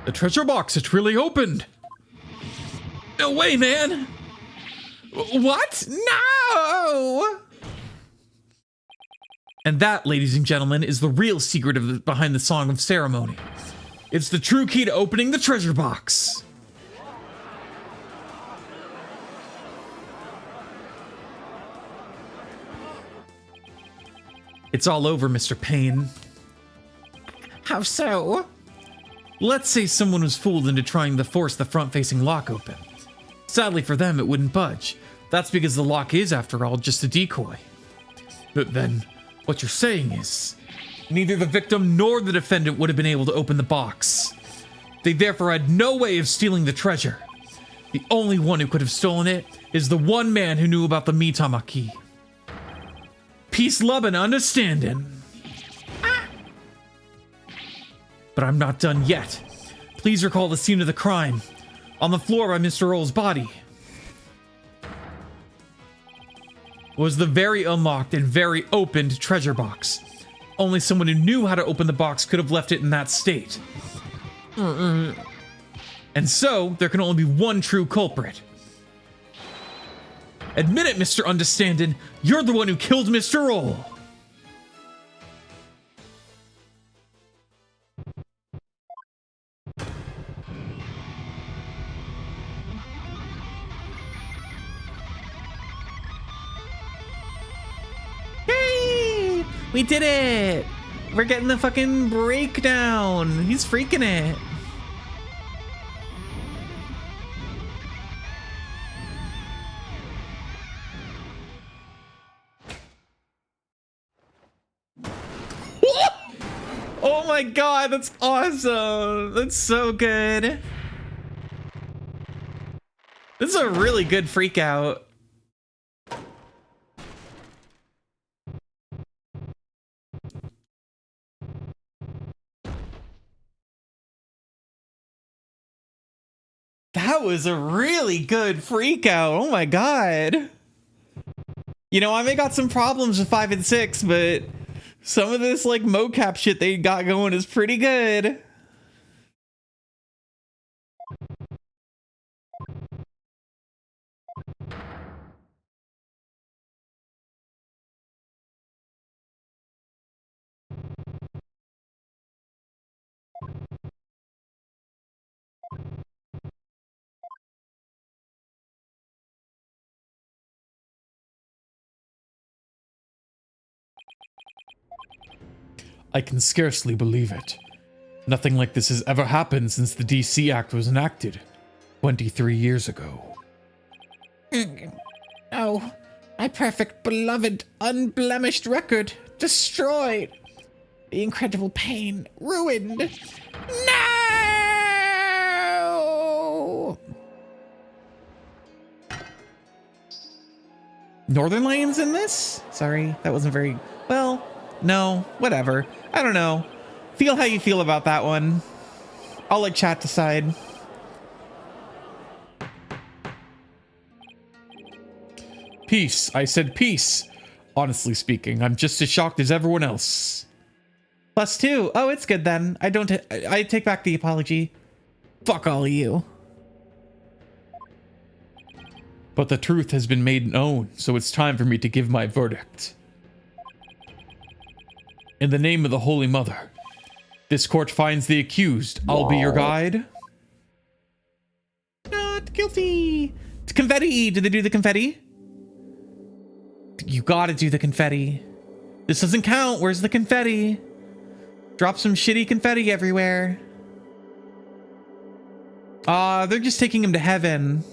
The treasure box, it really opened. No way, man. What? No! And that, ladies and gentlemen, is the real secret of behind the Song of Ceremony. It's the true key to opening the treasure box. It's all over, Mr. Payne. How so? Let's say someone was fooled into trying to force the front-facing lock open. Sadly for them, it wouldn't budge. That's because the lock is, after all, just a decoy. But then, what you're saying is, neither the victim nor the defendant would have been able to open the box. They therefore had no way of stealing the treasure. The only one who could have stolen it is the one man who knew about the Mitama key. Peace, love, and understanding. But I'm not done yet. Please recall the scene of the crime. On the floor by Mr. Earl's body was the very unlocked and very opened treasure box. Only someone who knew how to open the box could have left it in that state. And so, there can only be one true culprit. Admit it, Mr. Understanding. You're the one who killed Mr. Earl. Yay! We did it! We're getting the fucking breakdown. He's freaking it. Oh my god, that's awesome. That's so good. This is a really good freak out. That was a really good freak out. Oh my god. You know, I may got some problems with 5 and 6, but some of this like mocap shit they got going is pretty good. I can scarcely believe it. Nothing like this has ever happened since the DC Act was enacted 23 years ago. Oh, my perfect, beloved, unblemished record destroyed. The incredible pain ruined. No! Northern Lions in this? Sorry, that wasn't very... Well, no, whatever. I don't know. Feel how you feel about that one. I'll let chat decide. Peace. I said peace. Honestly speaking, I'm just as shocked as everyone else. +2. Oh, it's good then. I take back the apology. Fuck all of you. But the truth has been made known, so it's time for me to give my verdict. In the name of the Holy Mother, this court finds the accused. I'll be your guide. Not guilty. It's confetti. Did they do the confetti? You gotta do the confetti. This doesn't count. Where's the confetti? Drop some shitty confetti everywhere. They're just taking him to heaven.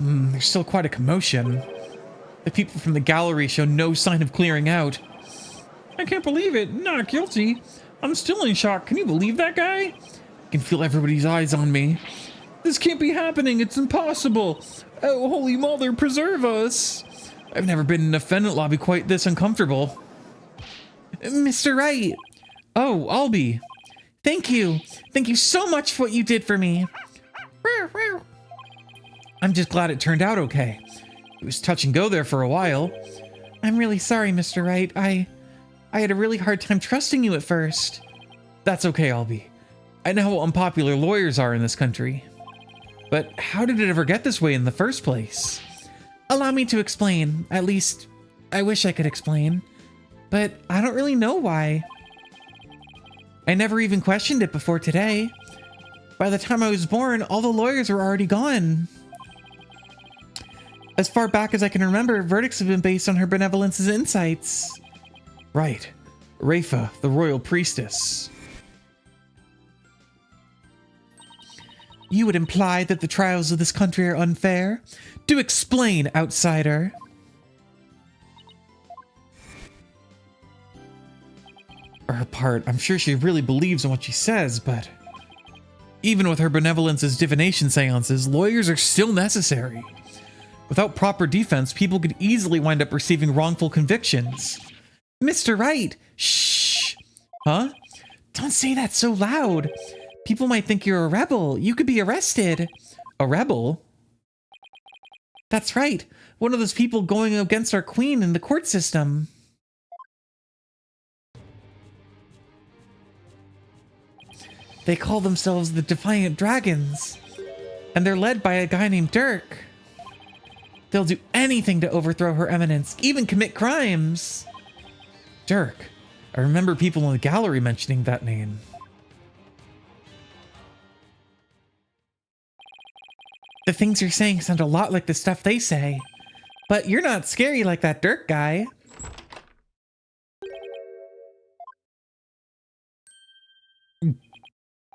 There's still quite a commotion. The people from the gallery show no sign of clearing out. I can't believe it. Not guilty. I'm still in shock. Can you believe that guy? I can feel everybody's eyes on me. This can't be happening. It's impossible. Oh, Holy Mother, preserve us. I've never been in a defendant lobby quite this uncomfortable. Mr. Wright. Oh, Albie. Thank you. Thank you so much for what you did for me. I'm just glad it turned out okay. It was touch and go there for a while. I'm really sorry, Mr. Wright. I had a really hard time trusting you at first. That's okay, Albie. I know how unpopular lawyers are in this country. But how did it ever get this way in the first place? Allow me to explain. At least, I wish I could explain. But I don't really know why. I never even questioned it before today. By the time I was born, all the lawyers were already gone. As far back as I can remember, verdicts have been based on her benevolence's insights. Right. Rafa, the royal priestess. You would imply that the trials of this country are unfair? Do explain, outsider. For her part, I'm sure she really believes in what she says, but even with her benevolence's divination seances, lawyers are still necessary. Without proper defense, people could easily wind up receiving wrongful convictions. Mr. Wright! Shh! Huh? Don't say that so loud. People might think you're a rebel. You could be arrested. A rebel? That's right. One of those people going against our queen in the court system. They call themselves the Defiant Dragons. And they're led by a guy named Dirk. They'll do anything to overthrow Her Eminence, even commit crimes. Dirk. I remember people in the gallery mentioning that name. The things you're saying sound a lot like the stuff they say. But you're not scary like that Dirk guy.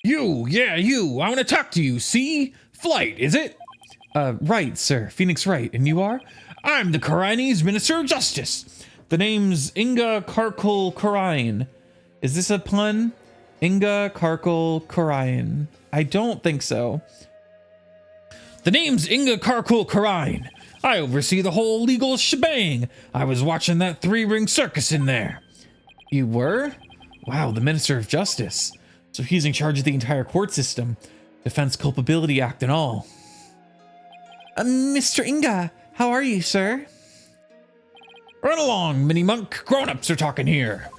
You, yeah, you. I want to talk to you, see? Flight, is it? Right, sir. Phoenix Wright. And you are? I'm the Khura'inese Minister of Justice. The name's Inga Karkul Khurain. Is this a pun? Inga Karkul Khurain. I don't think so. The name's Inga Karkul Khurain. I oversee the whole legal shebang. I was watching that three-ring circus in there. You were? Wow, the Minister of Justice. So he's in charge of the entire court system. Defense Culpability Act and all. Mr. Inga, how are you, sir? Run along, Mini Monk. Grown-ups are talking here.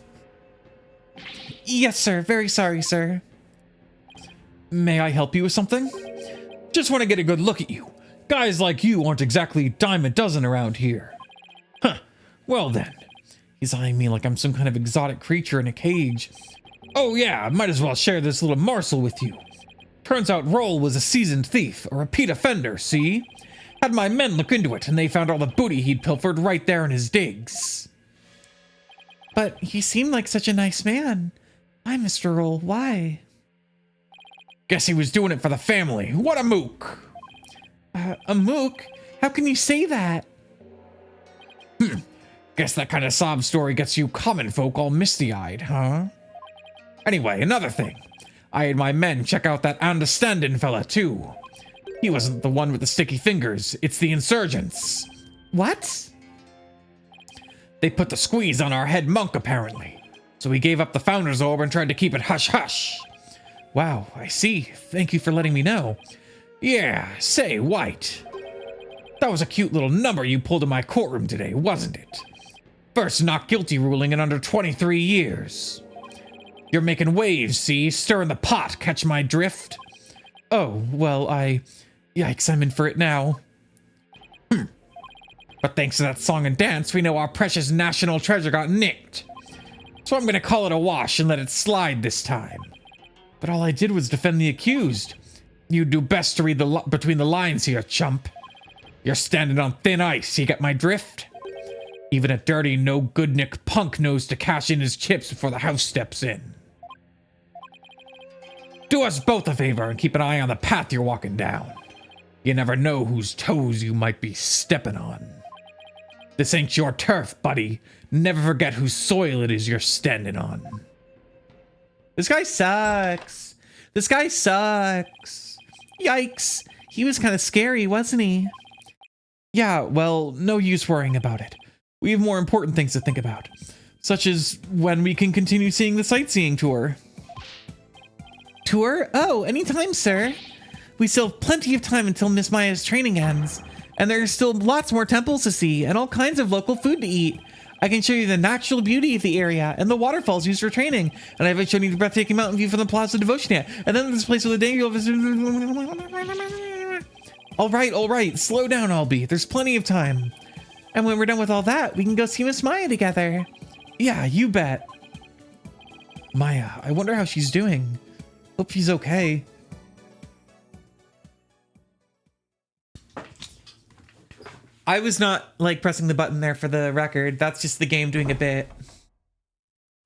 Yes, sir. Very sorry, sir. May I help you with something? Just want to get a good look at you. Guys like you aren't exactly a dime a dozen around here. Huh. Well then. He's eyeing me like I'm some kind of exotic creature in a cage. Oh yeah, might as well share this little morsel with you. Turns out Roll was a seasoned thief, a repeat offender, see? Had my men look into it, and they found all the booty he'd pilfered right there in his digs. But he seemed like such a nice man. Why, Mr. Roll, why? Guess he was doing it for the family. What a mook! A mook? How can you say that? Guess that kind of sob story gets you common folk all misty-eyed, huh? Anyway, another thing. I had my men check out that understanding fella, too. He wasn't the one with the sticky fingers. It's the insurgents. What? They put the squeeze on our head monk, apparently. So we gave up the Founder's Orb and tried to keep it hush-hush. Wow, I see. Thank you for letting me know. Yeah, say, White. That was a cute little number you pulled in my courtroom today, wasn't it? First not guilty ruling in under 23 years. You're making waves, see? Stirring the pot, catch my drift? Oh, well, Yikes, I'm in for it now. But thanks to that song and dance, we know our precious national treasure got nicked. So I'm gonna call it a wash and let it slide this time. But all I did was defend the accused. You'd do best to read between the lines here, chump. You're standing on thin ice, you get my drift? Even a dirty, no-good-nick punk knows to cash in his chips before the house steps in. Do us both a favor and keep an eye on the path you're walking down. You never know whose toes you might be stepping on. This ain't your turf, buddy. Never forget whose soil it is you're standing on. This guy sucks. This guy sucks. Yikes. He was kind of scary, wasn't he? Yeah, well, no use worrying about it. We have more important things to think about, such as when we can continue seeing the sightseeing tour. Tour? Oh, anytime, sir. We still have plenty of time until Miss Maya's training ends, and there's still lots more temples to see and all kinds of local food to eat. I can show you the natural beauty of the area and the waterfalls used for training, and I haven't shown you the breathtaking mountain view from the Plaza Devotion yet. And then this place with the day you'll visit. All right, slow down, Albie. There's plenty of time. And when we're done with all that, we can go see Miss Maya together. Yeah, you bet. Maya, I wonder how she's doing. Hope she's okay. I was not like pressing the button there for the record. That's just the game doing a bit.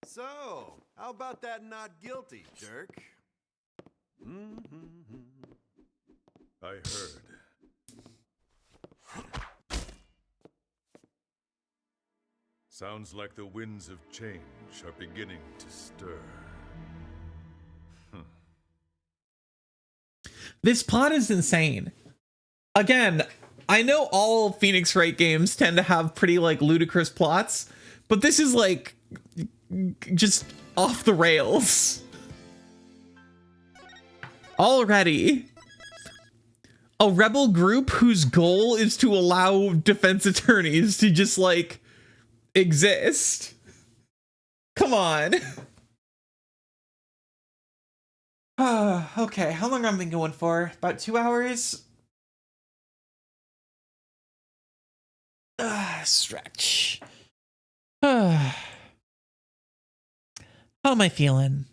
So, how about that not guilty, jerk? I heard. Sounds like the winds of change are beginning to stir. This plot is insane. Again, I know all Phoenix Wright games tend to have pretty like ludicrous plots, but this is like just off the rails. Already. A rebel group whose goal is to allow defense attorneys to just like exist. Come on. Okay, how long have I been going for? About 2 hours? Stretch. How am I feeling?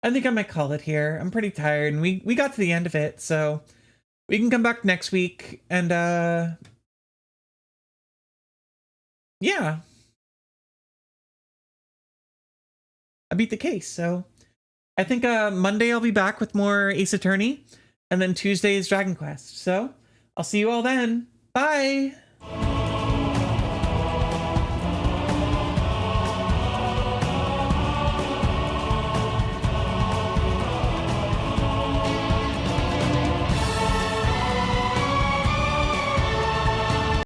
I think I might call it here. I'm pretty tired, and we got to the end of it, so we can come back next week and yeah. I beat the case, so I think Monday I'll be back with more Ace Attorney, and then Tuesday is Dragon Quest. So I'll see you all then. Bye!